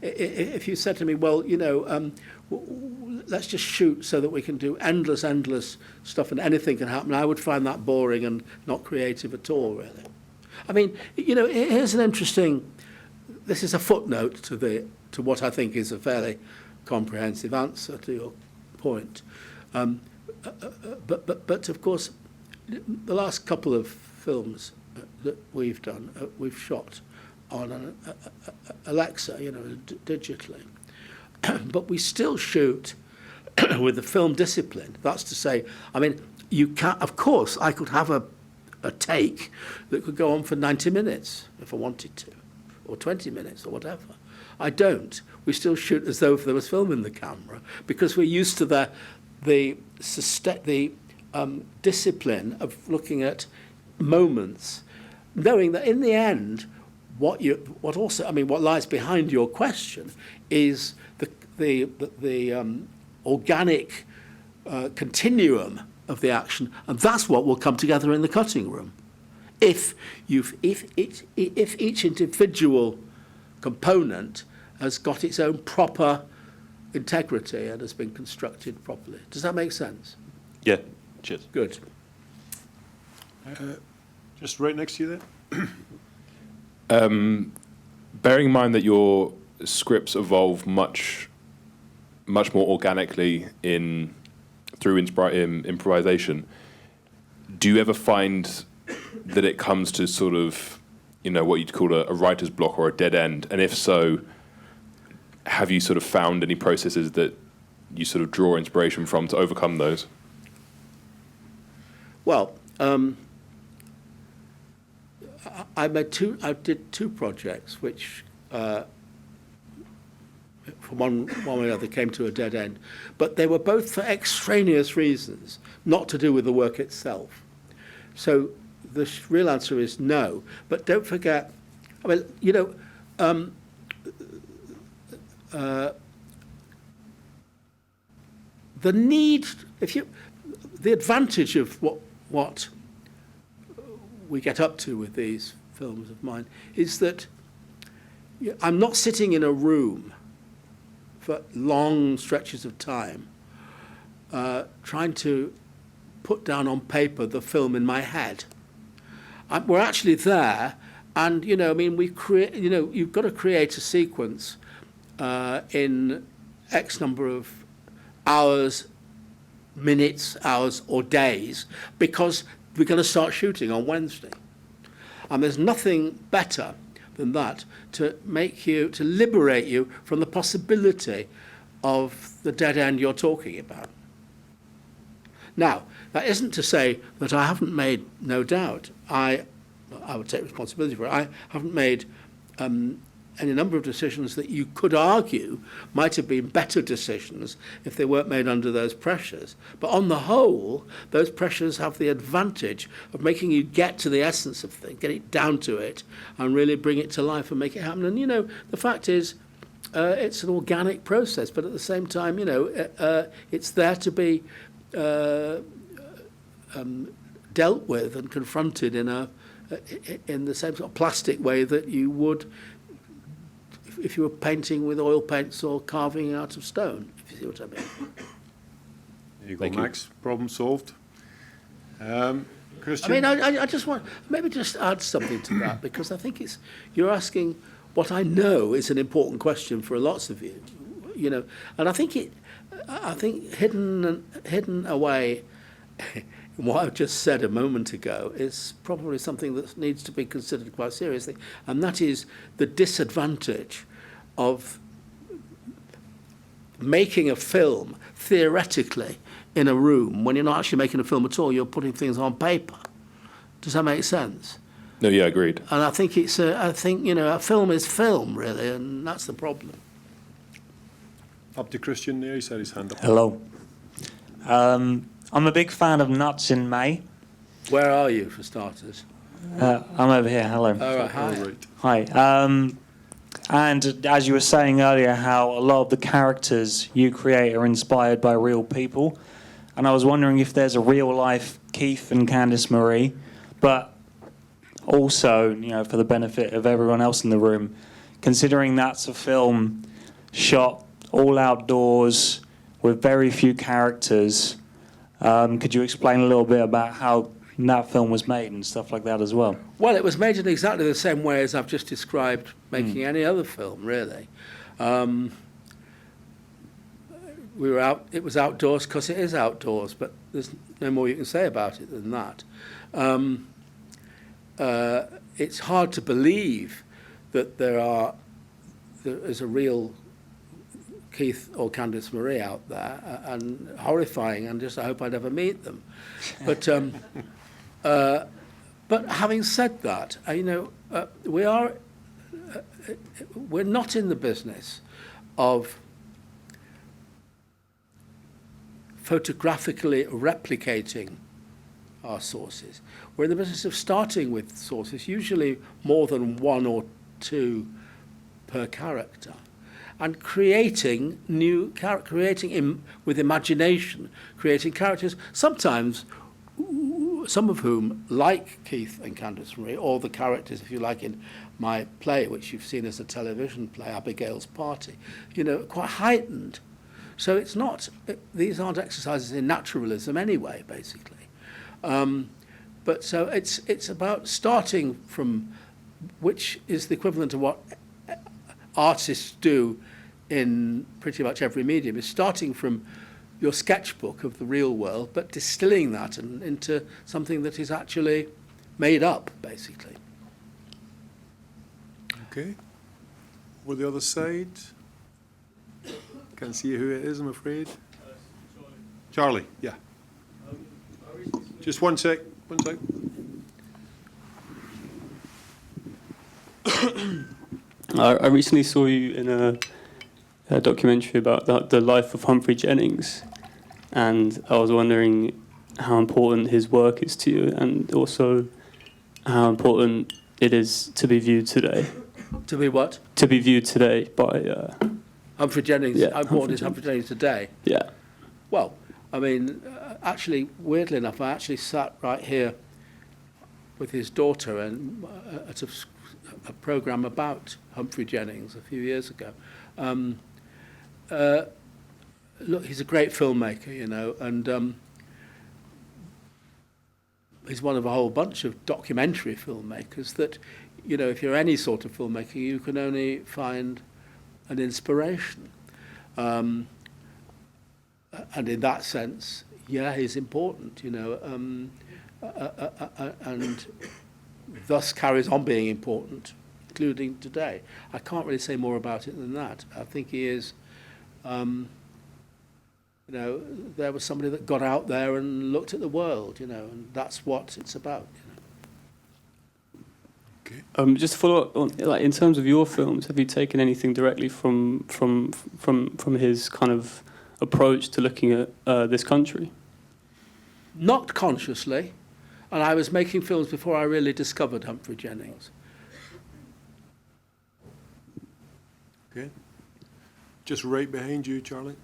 if you said to me, well, let's just shoot so that we can do endless stuff and anything can happen, I would find that boring and not creative at all, really. I mean, here's an interesting, this is a footnote to what I think is a fairly comprehensive answer to your point. But of course, the last couple of films that we've done, we've shot on an Alexa, digitally. But we still shoot with the film discipline. That's to say, you can't. Of course, I could have a take that could go on for 90 minutes if I wanted to, or 20 minutes, or whatever. I don't. We still shoot as though there was film in the camera because we're used to the discipline of looking at moments, knowing that in the end, what lies behind your question is the organic continuum of the action, and that's what will come together in the cutting room. If each individual component has got its own proper integrity and has been constructed properly. Does that make sense? Yeah, cheers. Good. Just right next to you there. Bearing in mind that your scripts evolve much more organically through improvisation, do you ever find that it comes to sort of, what you'd call a writer's block or a dead end? And if so, have you sort of found any processes that you sort of draw inspiration from to overcome those? Well, I did two projects which, for one way or other, came to a dead end. But they were both for extraneous reasons, not to do with the work itself. So the real answer is no. But don't forget, the need, the advantage of what we get up to with these films of mine is that I'm not sitting in a room for long stretches of time trying to put down on paper the film in my head. We're actually there, and we create. You've got to create a sequence in X number of hours, minutes, hours, or days, because we're going to start shooting on Wednesday. And there's nothing better than that to liberate you from the possibility of the dead end you're talking about. Now, that isn't to say that I haven't made, no doubt, I would take responsibility for it, I haven't made any number of decisions that you could argue might have been better decisions if they weren't made under those pressures. But on the whole, those pressures have the advantage of making you get to the essence of things, get it down to it, and really bring it to life and make it happen. And, you know, the fact is, it's an organic process, but at the same time, you know, it's there to be dealt with and confronted in the same sort of plastic way that you would if you were painting with oil paints or carving out of stone, if you see what I mean. There you go, Thank you. Max. Problem solved. Christian? I mean, I just want maybe just add something to that, because I think you're asking what I know is an important question for lots of you, you know, and I think hidden away in what I've just said a moment ago is probably something that needs to be considered quite seriously, and that is the disadvantage of making a film theoretically in a room when you're not actually making a film at all. You're putting things on paper. Does that make sense? No, yeah, agreed. And I think you know, a film is film really, and that's the problem. Up to Christian there, he's had his hand up. Hello. I'm a big fan of Nuts in May. Where are you, for starters? I'm over here. Hello. All right, hi. All right. Hi. And as you were saying earlier, how a lot of the characters you create are inspired by real people. And I was wondering if there's a real-life Keith and Candice Marie, but also, you know, for the benefit of everyone else in the room, considering that's a film shot all outdoors with very few characters, could you explain a little bit about how that film was made and stuff like that as well? Well, it was made in exactly the same way as I've just described making any other film, really. It was outdoors because it is outdoors, but there's no more you can say about it than that. It's hard to believe that there is a real Keith or Candice Marie out there, and horrifying, and just I hope I never meet them. But but having said that, you know, we're not in the business of photographically replicating our sources. We're in the business of starting with sources, usually more than one or two per character, and creating with imagination, creating characters, sometimes some of whom, like Keith and Candice Marie, or the characters, if you like, in my play, which you've seen as a television play, Abigail's Party, you know, quite heightened. So these aren't exercises in naturalism anyway, basically. But so it's about starting from, which is the equivalent of what artists do in pretty much every medium, is starting from your sketchbook of the real world, but distilling that into something that is actually made up, basically. Okay. Over the other side. Can't see who it is, I'm afraid. Charlie, yeah. Just one sec. I recently saw you in a documentary about the life of Humphrey Jennings, and I was wondering how important his work is to you, and also how important it is to be viewed today. To be what? To be viewed today by... Humphrey Jennings. Yeah, How important is Humphrey Jennings today? Yeah. Well, I mean, actually, weirdly enough, I actually sat right here with his daughter and at a programme about Humphrey Jennings a few years ago. Look, he's a great filmmaker, you know, and he's one of a whole bunch of documentary filmmakers that, you know, if you're any sort of filmmaker, you can only find an inspiration. And in that sense, yeah, he's important, you know, and thus carries on being important, including today. I can't really say more about it than that. I think he is You know, there was somebody that got out there and looked at the world, you know, and that's what it's about. You know. Just to follow up on, like, in terms of your films, have you taken anything directly from his kind of approach to looking at this country? Not consciously, and I was making films before I really discovered Humphrey Jennings. Okay. Just right behind you, Charlie.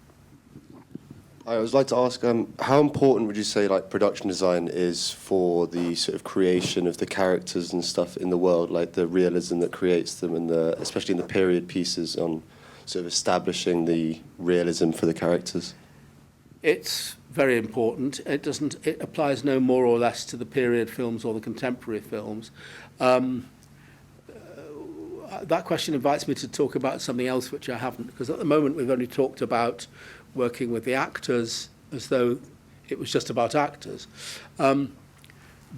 I would like to ask, how important would you say like production design is for the sort of creation of the characters and stuff in the world, like the realism that creates them, and especially in the period pieces on sort of establishing the realism for the characters? It's very important. It applies no more or less to the period films or the contemporary films. That question invites me to talk about something else which I haven't, because at the moment we've only talked about working with the actors as though it was just about actors.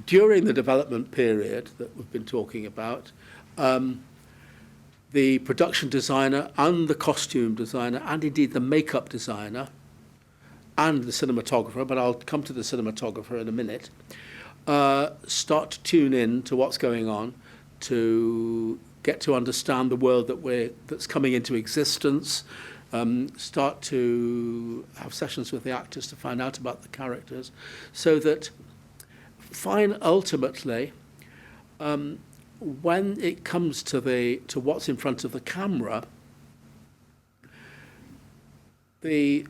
During the development period that we've been talking about, the production designer and the costume designer and indeed the makeup designer and the cinematographer, but I'll come to the cinematographer in a minute, start to tune in to what's going on, to get to understand the world that's coming into existence, start to have sessions with the actors to find out about the characters, so that ultimately, when it comes to what's in front of the camera, the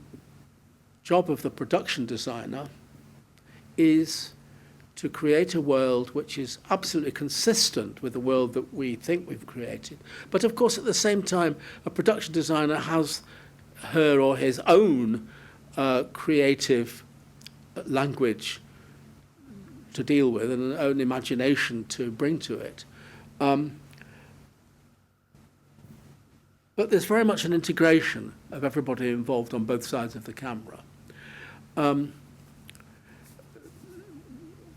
job of the production designer is to create a world which is absolutely consistent with the world that we think we've created. But of course, at the same time, a production designer has her or his own creative language to deal with and an own imagination to bring to it. But there's very much an integration of everybody involved on both sides of the camera.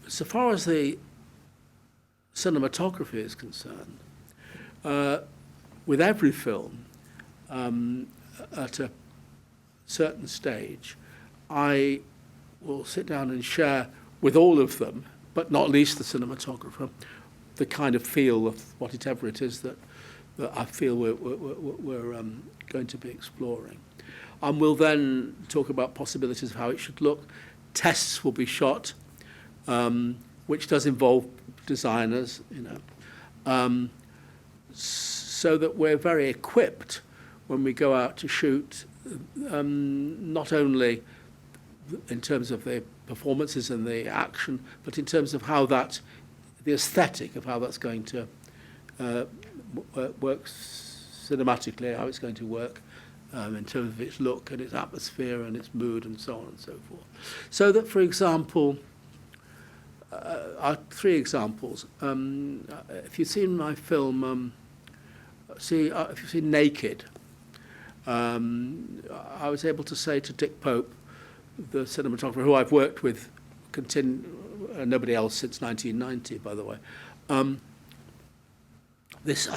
So far as the cinematography is concerned, with every film, at a certain stage, I will sit down and share with all of them, but not least the cinematographer, the kind of feel of whatever it is that I feel we're going to be exploring. And we'll then talk about possibilities of how it should look. Tests will be shot, which does involve designers, you know, so that we're very equipped when we go out to shoot, not only in terms of the performances and the action, but in terms of how the aesthetic of how that's going to work cinematically, how it's going to work in terms of its look and its atmosphere and its mood and so on and so forth. So that, for example, three examples. If you've seen my film, if you've seen Naked, I was able to say to Dick Pope, the cinematographer who I've worked with, nobody else since 1990, by the way. I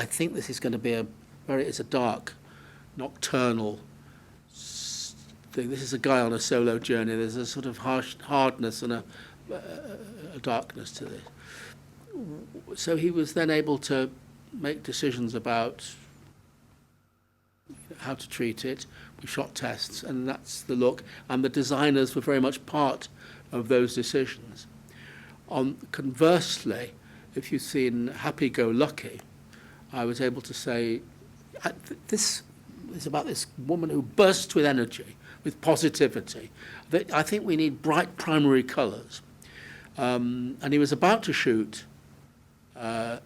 think this is going to be it's a dark, nocturnal thing. This is a guy on a solo journey. There's a sort of hardness and a darkness to this. So he was then able to make decisions about how to treat it. We shot tests, and that's the look. And the designers were very much part of those decisions. Conversely, if you've seen Happy Go Lucky, I was able to say, this is about this woman who bursts with energy, with positivity. I think we need bright primary colours. And he was about to shoot a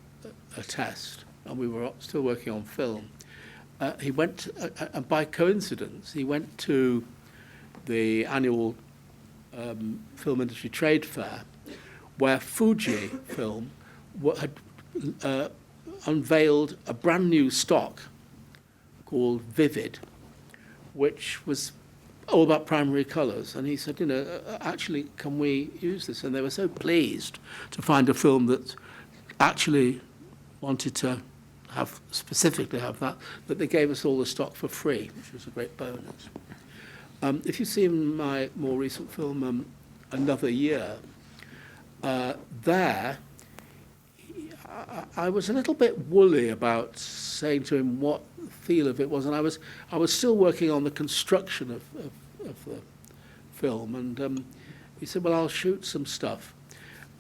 test, and we were still working on film. He went, and by coincidence, he went to the annual film industry trade fair, where Fuji Film had unveiled a brand new stock called Vivid, which was all about primary colours. And he said, you know, actually, can we use this? And they were so pleased to find a film that actually wanted to specifically have that, but they gave us all the stock for free, which was a great bonus. If you've seen my more recent film, Another Year, there, I was a little bit woolly about saying to him what the feel of it was, and I was still working on the construction of the film, and he said, well, I'll shoot some stuff.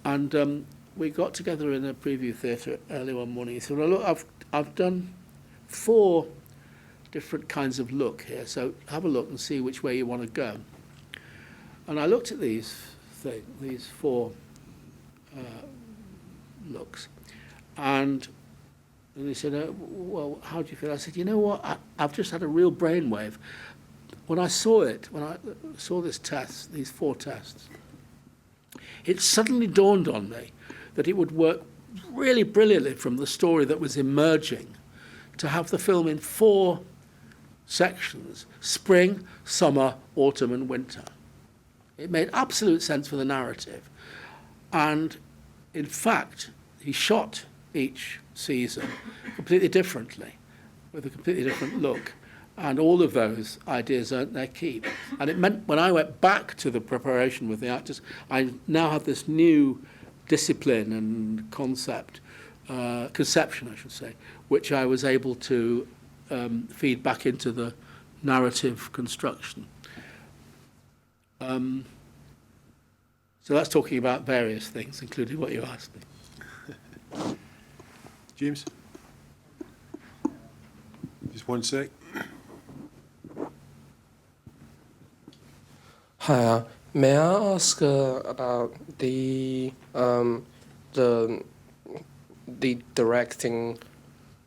And we got together in a preview theatre early one morning. He said, well, look, I've done 4 different kinds of look here, so have a look and see which way you want to go. And I looked at these 4 looks, and he said, well, how do you feel? I said, you know what, I've just had a real brainwave. When I saw this test, these 4 tests, it suddenly dawned on me that it would work really brilliantly from the story that was emerging to have the film in 4 sections: spring, summer, autumn, and winter. It made absolute sense for the narrative. And in fact, he shot each season completely differently, with a completely different look. And all of those ideas earned their keep. And it meant when I went back to the preparation with the actors, I now have this new discipline and conception, I should say, which I was able to feed back into the narrative construction. So that's talking about various things, including what you asked me. James? Just one sec. Hi, may I ask about the directing,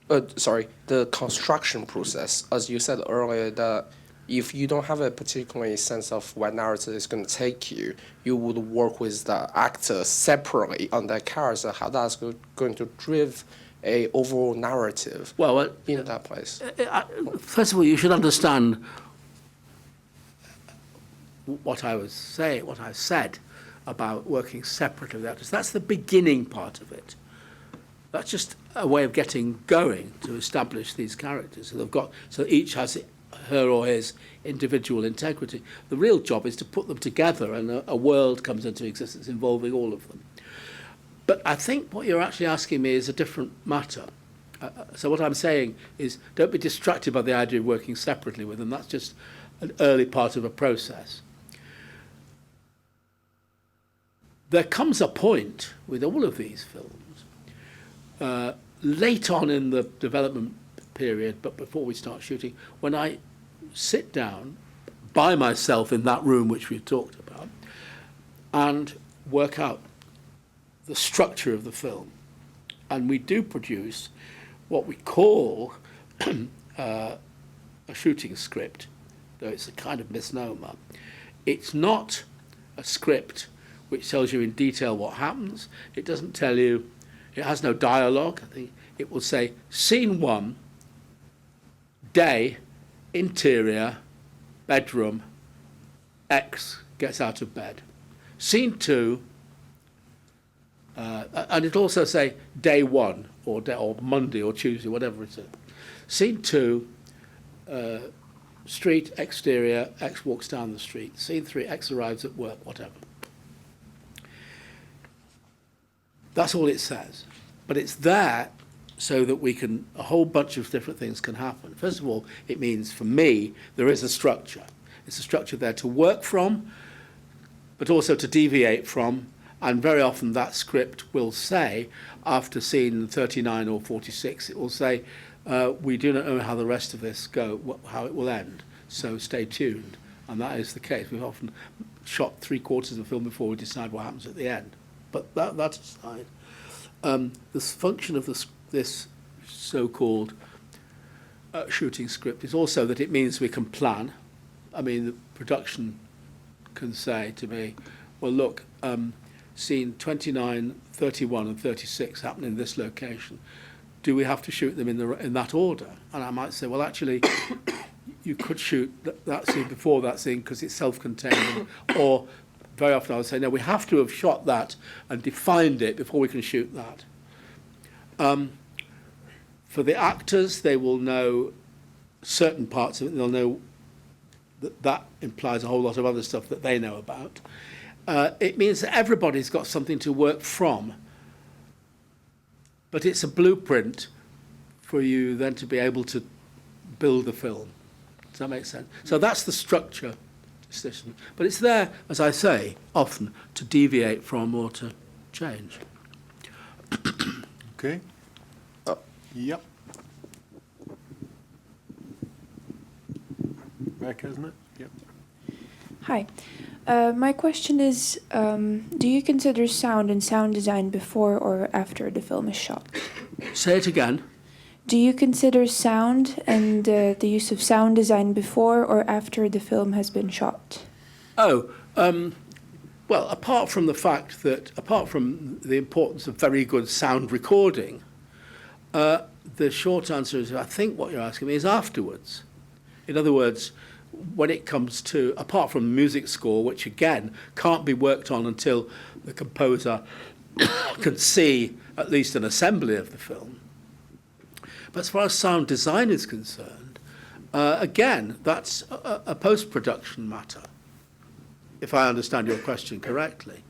the construction process? As you said earlier, that if you don't have a particular sense of where narrative is going to take you, you would work with the actor separately on that character. How that's going to drive a overall narrative in that place? First of all, you should understand what I said about working separately with the actors. That's the beginning part of it. That's just a way of getting going to establish these characters. So each has her or his individual integrity. The real job is to put them together, and a world comes into existence involving all of them. But I think what you're actually asking me is a different matter. So what I'm saying is, don't be distracted by the idea of working separately with them. That's just an early part of a process. There comes a point with all of these films, late on in the development period, but before we start shooting, when I sit down by myself in that room which we've talked about and work out the structure of the film. And we do produce what we call a shooting script, though it's a kind of misnomer. It's not a script which tells you in detail what happens. It doesn't tell you, it has no dialogue. It will say, scene 1, day, interior, bedroom, X gets out of bed. Scene 2, and it'll also say day 1, or Monday or Tuesday, whatever it is. Scene 2, street, exterior, X walks down the street. Scene 3, X arrives at work, whatever. That's all it says. But it's there so that a whole bunch of different things can happen. First of all, it means, for me, there is a structure. It's a structure there to work from, but also to deviate from, and very often that script will say, after scene 39 or 46, it will say, we do not know how the rest of this how it will end, so stay tuned. And that is the case. We've often shot 3/4 of the film before we decide what happens at the end. But that aside, the function of this so-called shooting script is also that it means we can plan. I mean, the production can say to me, well, look, scene 29, 31 and 36 happen in this location. Do we have to shoot them in that order? And I might say, well, actually, you could shoot that scene before that scene because it's self-contained. Or very often I would say, no, we have to have shot that and defined it before we can shoot that. For the actors, they will know certain parts of it. They'll know that implies a whole lot of other stuff that they know about. It means that everybody's got something to work from, but it's a blueprint for you then to be able to build a film. Does that make sense? So that's the structure decision. But it's there, as I say, often to deviate from or to change. Okay. Yep. Rebecca, isn't it? Yep. Hi. My question is, do you consider sound and sound design before or after the film is shot? Say it again. Do you consider sound and the use of sound design before or after the film has been shot? Oh, well, apart from the importance of very good sound recording, the short answer is, I think what you're asking me is afterwards. In other words, when it comes to, apart from music score, which again can't be worked on until the composer can see at least an assembly of the film. But as far as sound design is concerned, again, that's a post-production matter, if I understand your question correctly.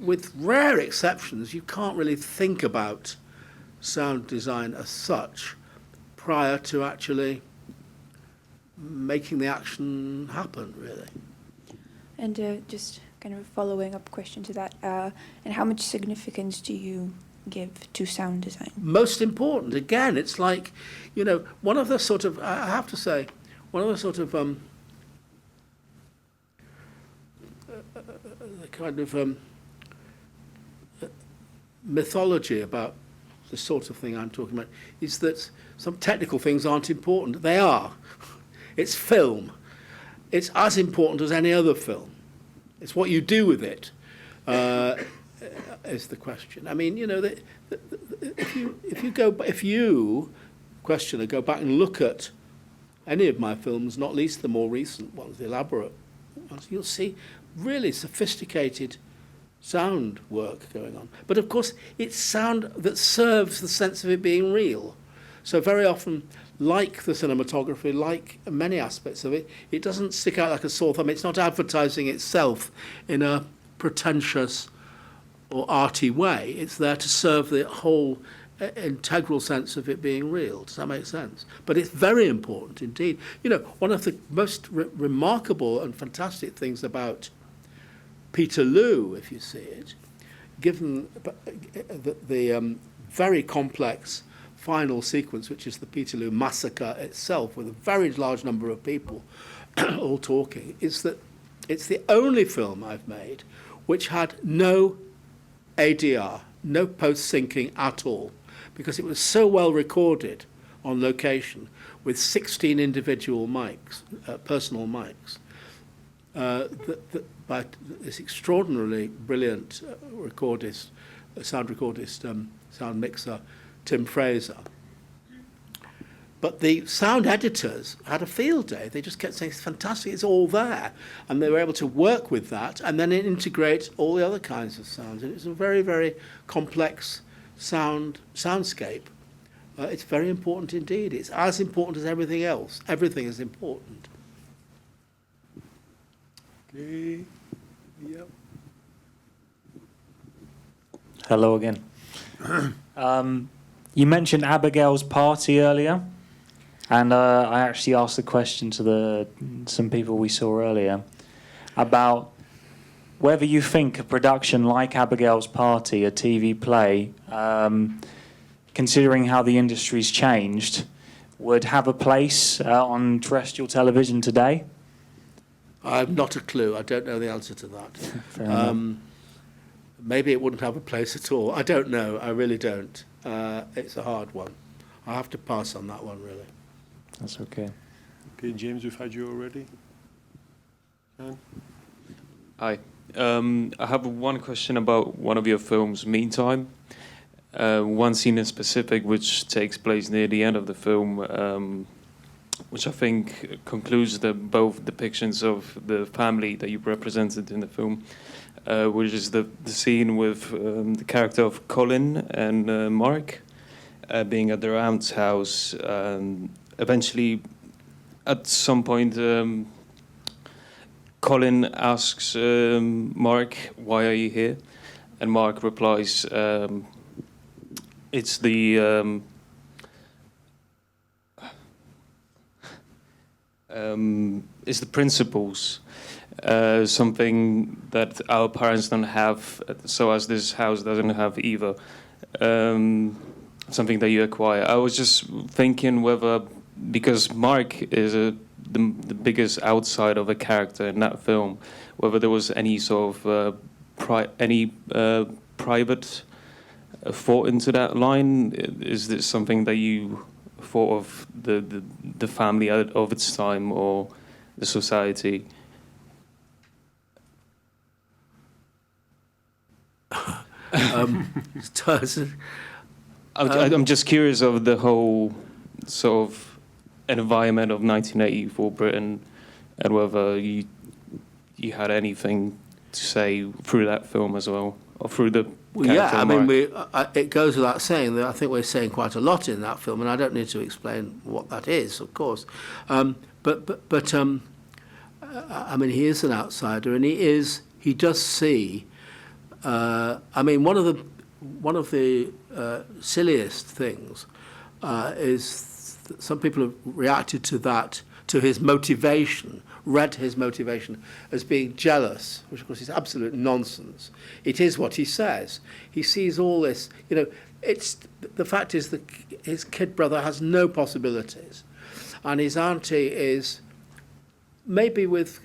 With rare exceptions, you can't really think about sound design as such prior to actually making the action happen, really. And just kind of a following up question to that, and how much significance do you give to sound design? Most important, again, it's like, you know, one of the sort of, I have to say, one of the sort of the kind of mythology about the sort of thing I'm talking about is that some technical things aren't important. They are. It's film. It's as important as any other film. It's what you do with it is the question. I mean, you know, if you questioner go back and look at any of my films, not least the more recent ones, the elaborate ones, you'll see really sophisticated sound work going on. But of course, it's sound that serves the sense of it being real. So very often, like the cinematography, like many aspects of it, it doesn't stick out like a sore thumb. It's not advertising itself in a pretentious or arty way. It's there to serve the whole integral sense of it being real. Does that make sense? But it's very important indeed. You know, one of the most remarkable and fantastic things about Peterloo, if you see it, given the very complex final sequence, which is the Peterloo massacre itself, with a very large number of people all talking, is that it's the only film I've made which had no ADR, no post-syncing at all, because it was so well recorded on location with 16 individual mics, personal mics, by this extraordinarily brilliant sound mixer, Tim Fraser. But the sound editors had a field day. They just kept saying, it's fantastic, it's all there. And they were able to work with that and then integrate all the other kinds of sounds. And it's a very, very complex soundscape. It's very important indeed. It's as important as everything else. Everything is important. Okay. Yep. Hello again. You mentioned Abigail's party earlier, and I actually asked the question to some people we saw earlier about whether you think a production like Abigail's Party, a TV play, considering how the industry's changed, would have a place on terrestrial television today? I've not a clue. I don't know the answer to that. Fair enough. Maybe it wouldn't have a place at all. I don't know. I really don't. It's a hard one. I have to pass on that one, really. That's okay. Okay, James, we've had you already. Hi. I have one question about one of your films, Meantime. One scene in specific, which takes place near the end of the film, which I think concludes both depictions of the family that you represented in the film. which is the scene with the character of Colin and Mark being at their aunt's house. Eventually, at some point, Colin asks Mark, "Why are you here?" And Mark replies, "It's the it's the principles, something that our parents don't have, so as this house doesn't have either. Something that you acquire." I was just thinking whether, because Mark is the biggest outside of a character in that film, whether there was any sort of private thought into that line. Is this something that you thought of the family of its time or the society? I'm just curious of the whole sort of environment of 1984 Britain, and whether you had anything to say through that film as well, or through the character I Mark. mean, it goes without saying that I think we're saying quite a lot in that film, and I don't need to explain what that is, of course. I mean, he is an outsider, and he does see. I mean, one of the silliest things is that some people have reacted to that, to his motivation, read his motivation as being jealous, which of course is absolute nonsense. It is what he says. He sees all this, it's, the fact is that his kid brother has no possibilities, and his auntie is, maybe with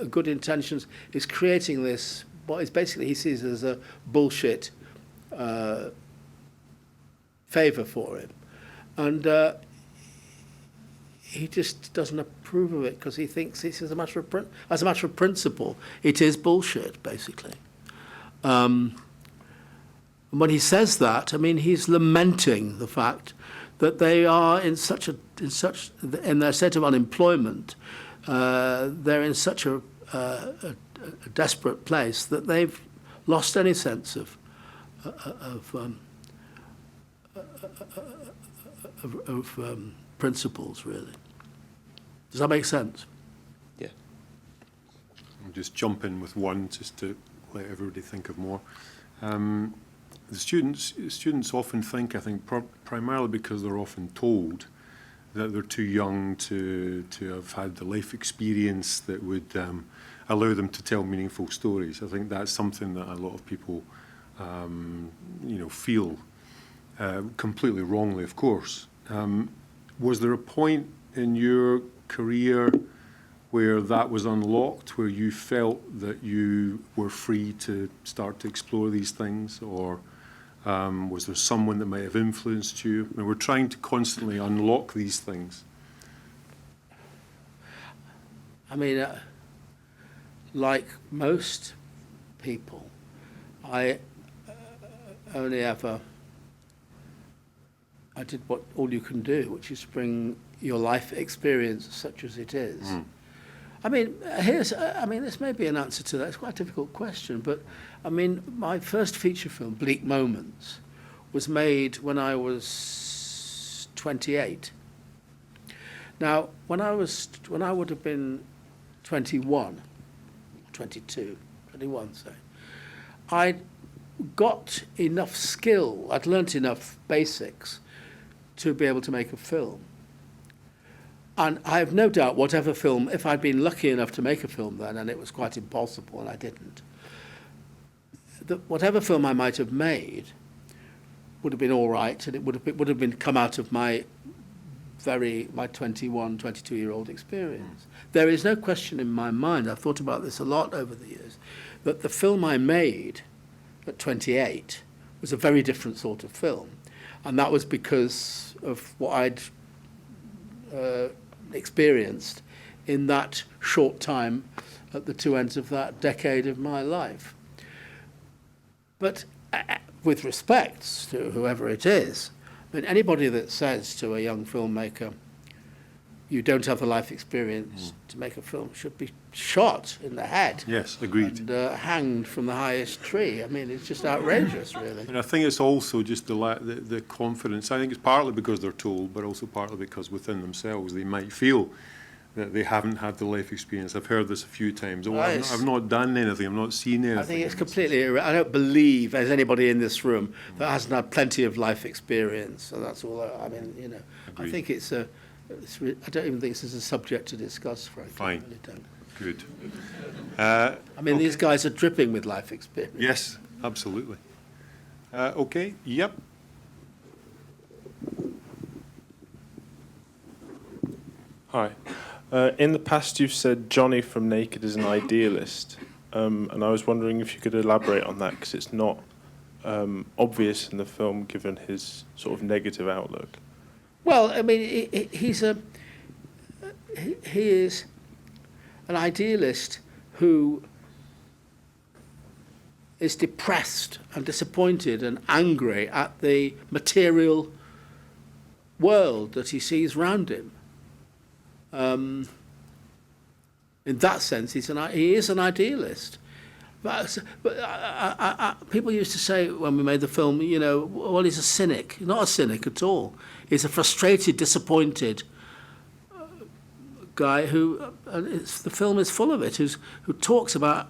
good intentions, is creating this, what is basically he sees as a bullshit favour for him. And he just doesn't approve of it because he thinks this is as a matter of principle, it is bullshit, basically. And when he says that, I mean, he's lamenting the fact that they are in their state of unemployment, they're in such a desperate place that they've lost any sense of principles, really. Does that make sense? Yeah. I'll just jump in with one just to let everybody think of more. The students often think, I think, primarily because they're often told that they're too young to have had the life experience that would allow them to tell meaningful stories. I think that's something that a lot of people, feel completely wrongly, of course. Was there a point in your career where that was unlocked, where you felt that you were free to start to explore these things, or was there someone that might have influenced you? I mean, we're trying to constantly unlock these things. I mean, like most people, I did what all you can do, which is bring your life experience, such as it is. Mm. I mean, this may be an answer to that. It's quite a difficult question, but I mean, my first feature film, Bleak Moments, was made when I was 28. Now, when I would have been 21, say, I'd got enough skill, I'd learnt enough basics to be able to make a film. And I have no doubt whatever film, if I'd been lucky enough to make a film then, and it was quite impossible and I didn't, whatever film I might have made would have been all right, and it would have been come out of my 21, 22-year-old experience. There is no question in my mind, I've thought about this a lot over the years, that the film I made at 28 was a very different sort of film. And that was because of what I'd experienced in that short time at the two ends of that decade of my life. But with respect to whoever it is, I mean, anybody that says to a young filmmaker, you don't have the life experience to make a film should be shot in the head. Yes, agreed. And hanged from the highest tree. I mean, it's just outrageous, really. And I think it's also just the confidence. I think it's partly because they're told, but also partly because within themselves they might feel that they haven't had the life experience. I've heard this a few times. Oh, I've not done anything. I've not seen anything. I think it's completely. I don't believe there's anybody in this room that hasn't had plenty of life experience. So that's all. I mean, you know, Agreed. I think it's a. I don't even think this is a subject to discuss, frankly. Fine. I really don't. Good. I mean, these guys are dripping with life experience. Yes, absolutely. Okay. Yep. Hi. In the past, you've said Johnny from Naked is an idealist, and I was wondering if you could elaborate on that, because it's not obvious in the film, given his sort of negative outlook. Well, I mean, he is an idealist who is depressed and disappointed and angry at the material world that he sees round him. In that sense, he is an idealist. But people used to say when we made the film, you know, well, he's a cynic. He's not a cynic at all. He's a frustrated, disappointed guy who, the film is full of it, who talks about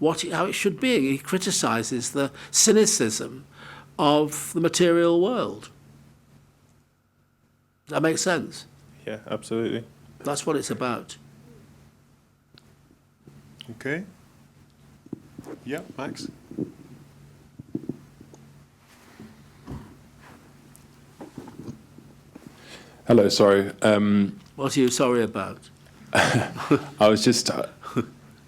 how it should be. He criticises the cynicism of the material world. Does that make sense? Yeah, absolutely. That's what it's about. Okay. Yeah, Max. Hello, sorry. What are you sorry about? I was just.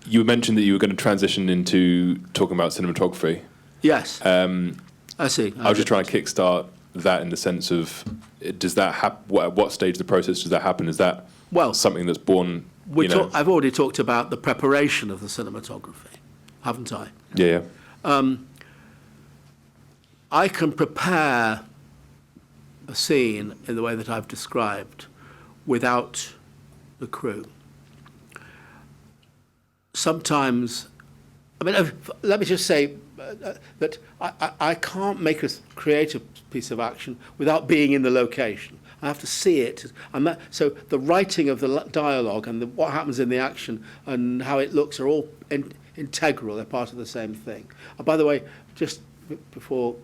You mentioned that you were going to transition into talking about cinematography. Yes. I see. I was just trying to kickstart that in the sense of, does that happen? At what stage of the process does that happen? Is that something that's born? I've already talked about the preparation of the cinematography, haven't I? Yeah. I can prepare a scene in the way that I've described without the crew. Sometimes, I mean, let me just say that I can't make a creative piece of action without being in the location. I have to see it. So the writing of the dialogue and what happens in the action and how it looks are all integral. They're part of the same thing. And by the way, just before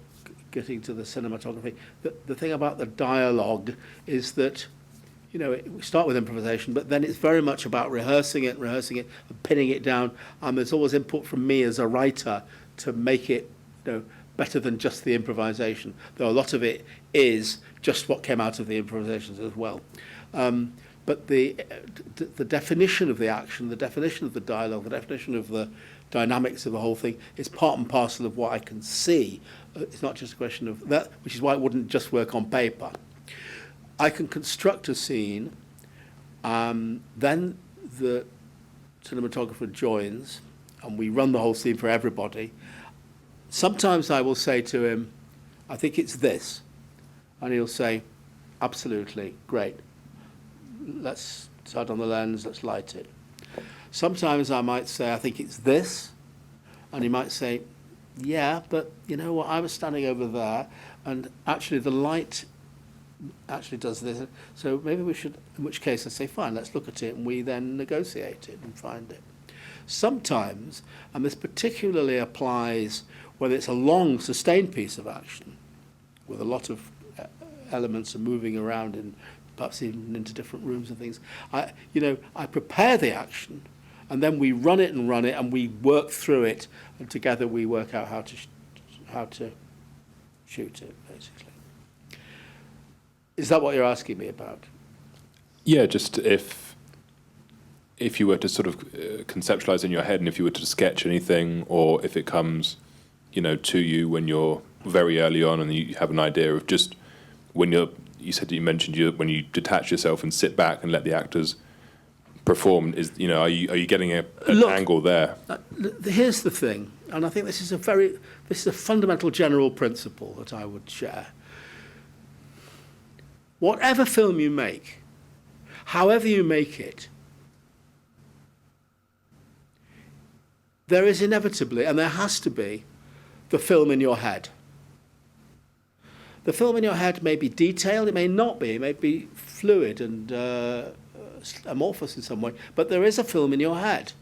getting to the cinematography, the thing about the dialogue is that, you know, we start with improvisation, but then it's very much about rehearsing it, and pinning it down. And there's always input from me as a writer to make it, you know, better than just the improvisation. Though a lot of it is just what came out of the improvisations as well. But the definition of the action, the definition of the dialogue, the definition of the dynamics of the whole thing is part and parcel of what I can see. It's not just a question of that, which is why it wouldn't just work on paper. I can construct a scene, then the cinematographer joins, and we run the whole scene for everybody. Sometimes I will say to him, I think it's this. And he'll say, absolutely, great. Let's start on the lens, let's light it. Sometimes I might say, I think it's this. And he might say, yeah, but you know what, I was standing over there, and actually the light actually does this. So maybe we should, in which case I say, fine, let's look at it, and we then negotiate it and find it. Sometimes, and this particularly applies whether it's a long, sustained piece of action, with a lot of elements are moving around and perhaps even into different rooms and things. I prepare the action, and then we run it, and we work through it, and together we work out how to shoot it, basically. Is that what you're asking me about? Yeah, just if you were to sort of conceptualize in your head, and if you were to sketch anything, or if it comes, you know, to you when you're very early on, and you have an idea of just when you said that you mentioned when you detach yourself and sit back and let the actors perform, is, you know, are you getting an angle there? Here's the thing, and I think this is a fundamental general principle that I would share. Whatever film you make however you make it, there is inevitably, and there has to be, the film in your head. The film in your head may be detailed, it may not be, it may be fluid and amorphous in some way, but there is a film in your head.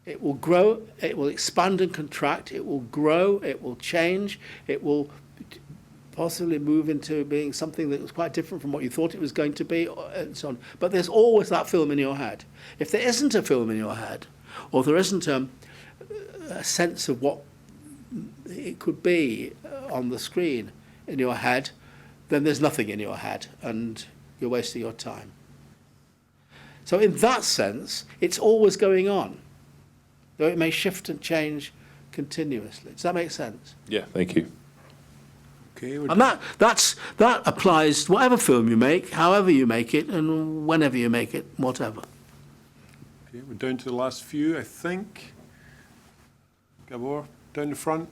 It will grow, it will expand and contract, it will grow, it will change, it will possibly move into being something that was quite different from what you thought it was going to be, and so on. But there's always that film in your head. If there isn't a film in your head, or there isn't a sense of what it could be on the screen in your head, then there's nothing in your head, and you're wasting your time. So in that sense, it's always going on, though it may shift and change continuously. Does that make sense? Yeah, thank you. Okay, And that applies to whatever film you make, however you make it, and whenever you make it, whatever. okay, we're down to the last few, I think. Gabor, down the front.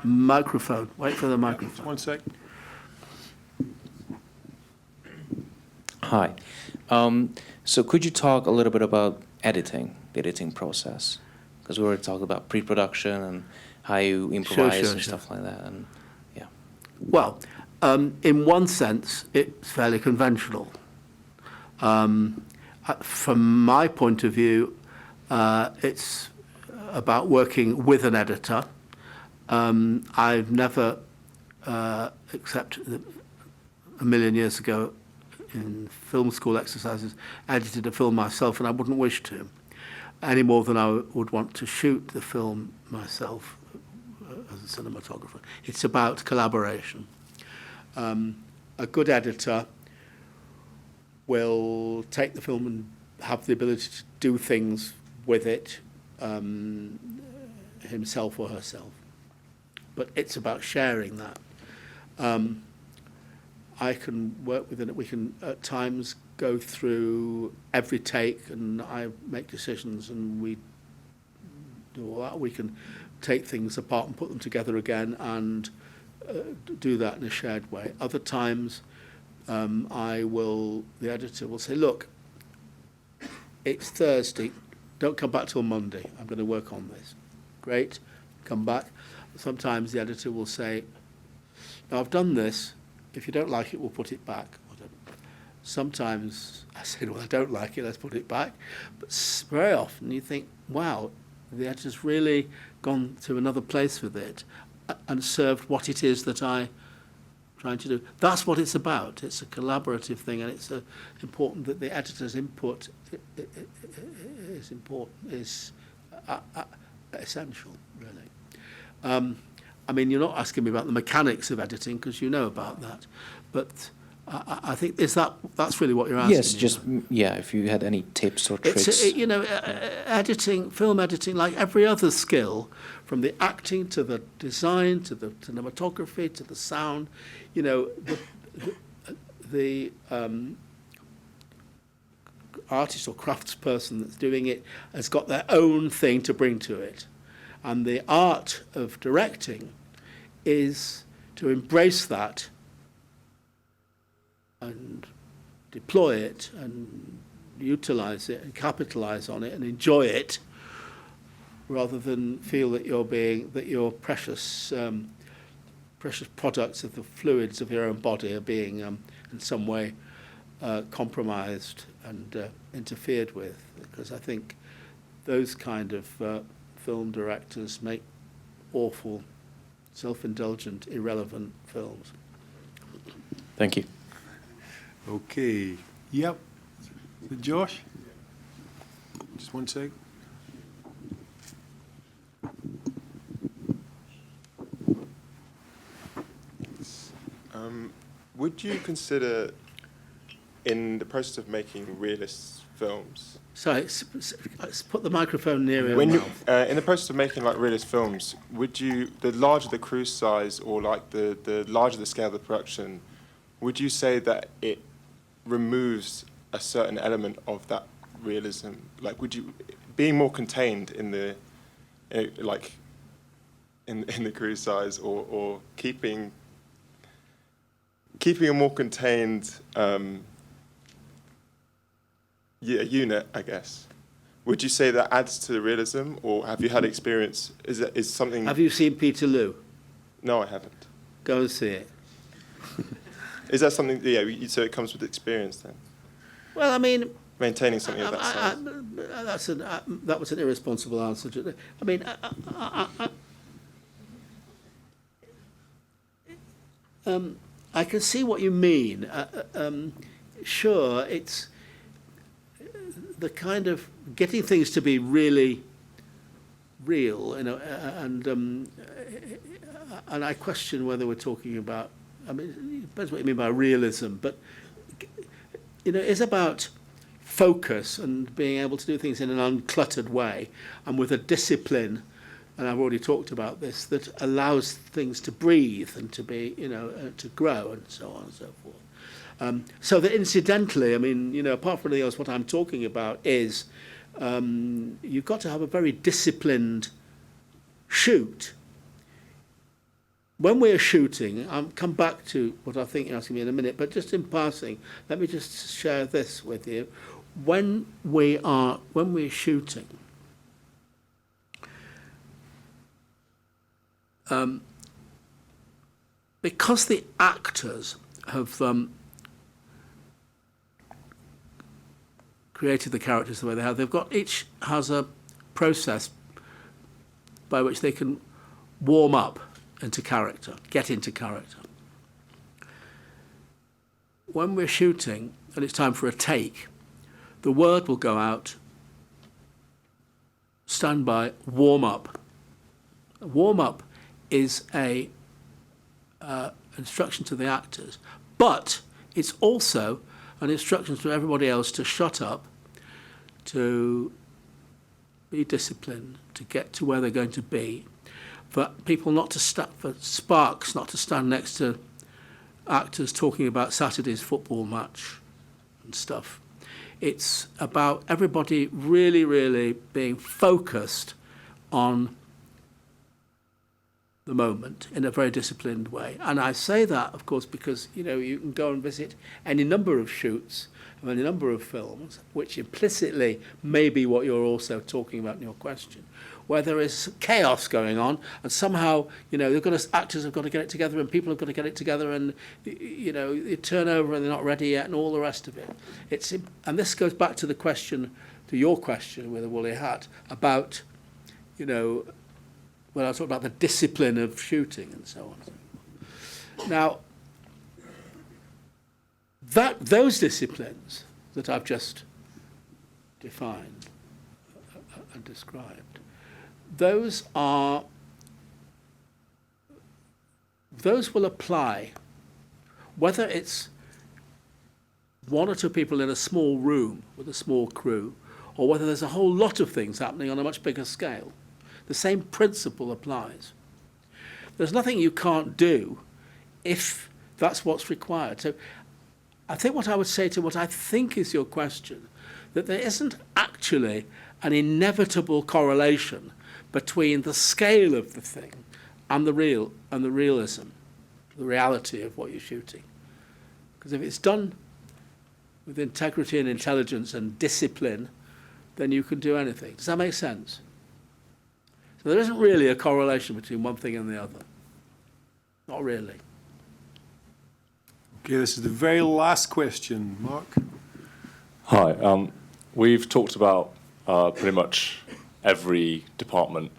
Microphone. Wait for the microphone. Just 1 sec. Hi. So could you talk a little bit about editing, the editing process? Because we were talking about pre-production and how you improvise and stuff like that. And yeah. Well, in one sense, it's fairly conventional. From my point of view, it's about working with an editor. I've never, except a million years ago in film school exercises, edited a film myself, and I wouldn't wish to, any more than I would want to shoot the film myself as a cinematographer. It's about collaboration. A good editor will take the film and have the ability to do things with it himself or herself. But it's about sharing that. I can work with it. We can at times go through every take, and I make decisions, and we do all that. We can take things apart and put them together again, and do that in a shared way. Other times, the editor will say, look, it's Thursday, don't come back till Monday, I'm going to work on this. Great, come back. Sometimes the editor will say, now I've done this, if you don't like it, we'll put it back. Sometimes I say, well, I don't like it, let's put it back. But very often you think, wow, the editor's really gone to another place with it and served what it is that I'm trying to do. That's what it's about. It's a collaborative thing, and it's important that the editor's input is important, is essential, really. I mean, you're not asking me about the mechanics of editing, because you know about that, but I think that's really what you're asking. Yes, just if you had any tips or tricks. Editing, film editing, like every other skill, from the acting to the design to the cinematography to the sound, the artist or craftsperson that's doing it has got their own thing to bring to it. And the art of directing is to embrace that and deploy it and utilize it and capitalize on it and enjoy it, rather than feel that your precious products of the fluids of your own body are being in some way compromised and interfered with. Because I think those kind of film directors make awful, self-indulgent, irrelevant films. Thank you. Okay. Yep. Josh? Just 1 sec. Would you consider, in the process of making realist films... Sorry, put the microphone near your mouth. In the process of making realist films, would you, the larger the crew size or the larger the scale of the production, would you say that it removes a certain element of that realism? Like, would you, being more contained in the, in the crew size, or keeping keeping a more contained unit, I guess. Would you say that adds to the realism, or have you had experience? Is something? Have you seen Peterloo? No, I haven't. Go and see it. Is that something? Yeah, so it comes with experience then. Well, I mean, maintaining something of that size. That was an irresponsible answer. I mean, I can see what you mean. Sure, it's the kind of getting things to be really real, you know, and I question whether we're talking about. I mean, it depends what you mean by realism, but you know, it's about focus and being able to do things in an uncluttered way and with a discipline. And I've already talked about this, that allows things to breathe and to be, you know, to grow and so on and so forth. So that incidentally, I mean, you know, apart from anything else, what I'm talking about is you've got to have a very disciplined shoot. When we're shooting, I'll come back to what I think you're asking me in a minute, but just in passing, let me just share this with you. When we're shooting, because the actors have created the characters the way they have, each has a process by which they can warm up into character, get into character. When we're shooting and it's time for a take, the word will go out, stand by, warm up. Warm up is a instruction to the actors, but it's also an instruction to everybody else to shut up, to be disciplined, to get to where they're going to be, for people not to for sparks not to stand next to actors talking about Saturday's football match and stuff. It's about everybody really, really being focused on the moment in a very disciplined way. And I say that, of course, because, you know, you can go and visit any number of shoots of any number of films, which implicitly may be what you're also talking about in your question, where there is chaos going on, and somehow, you know, actors have got to get it together, and people have got to get it together, and, you know, you turn over and they're not ready yet, and all the rest of it. And this goes back to your question with a woolly hat about, you know, when I talk about the discipline of shooting and so on. Now, those disciplines that I've just defined and described, those will apply whether it's one or two people in a small room with a small crew, or whether there's a whole lot of things happening on a much bigger scale. The same principle applies. There's nothing you can't do if that's what's required. So I think what I would say to what I think is your question, that there isn't actually an inevitable correlation between the scale of the thing and the realism, the reality of what you're shooting. Because if it's done with integrity and intelligence and discipline, then you can do anything. Does that make sense? So there isn't really a correlation between one thing and the other. Not really. Okay, this is the very last question. Mark? Hi. We've talked about pretty much every department,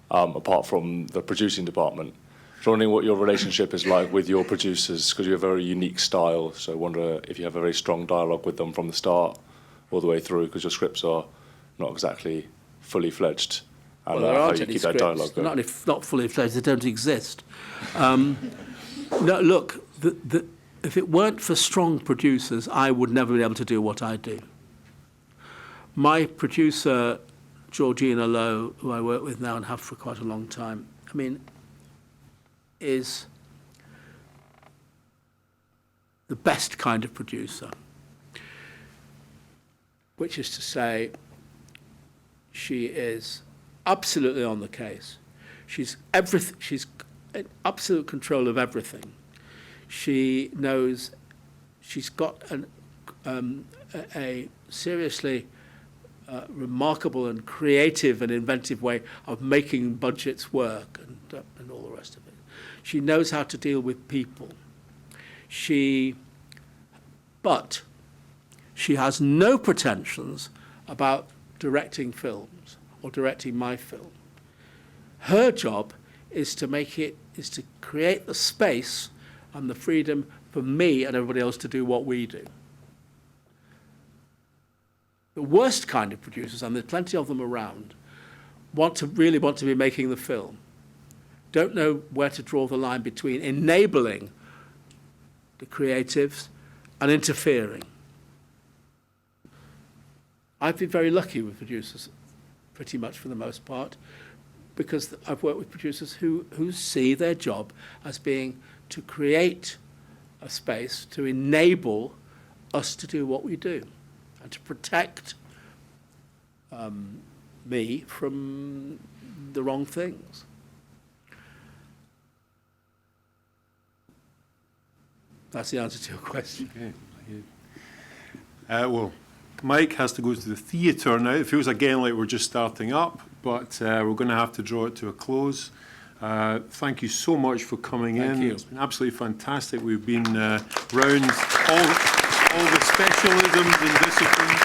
apart from the producing department. So wondering what your relationship is like with your producers, because you have a very unique style. So I wonder if you have a very strong dialogue with them from the start all the way through, because your scripts are not exactly fully fledged. And well, there aren't how you any keep scripts. that dialogue going. Not fully fledged, they don't exist. No, look, if it weren't for strong producers, I would never be able to do what I do. My producer, Georgina Lowe, who I work with now and have for quite a long time, I mean, is the best kind of producer, which is to say, she is absolutely on the case. She's in absolute control of everything. She knows she's got a seriously remarkable and creative and inventive way of making budgets work and all the rest of it. She knows how to deal with people. But she has no pretensions about directing films or directing my film. Her job is to create the space and the freedom for me and everybody else to do what we do. The worst kind of producers, and there's plenty of them around, really want to be making the film. Don't know where to draw the line between enabling the creatives and interfering. I've been very lucky with producers, pretty much for the most part, because I've worked with producers who see their job as being to create a space to enable us to do what we do and to protect me from the wrong things. That's the answer to your question. Okay. Well, Mike has to go to the theatre now. It feels again like we're just starting up, but we're going to have to draw it to a close. Thank you so much for coming in. It's been absolutely fantastic. We've been round all the specialisms and disciplines.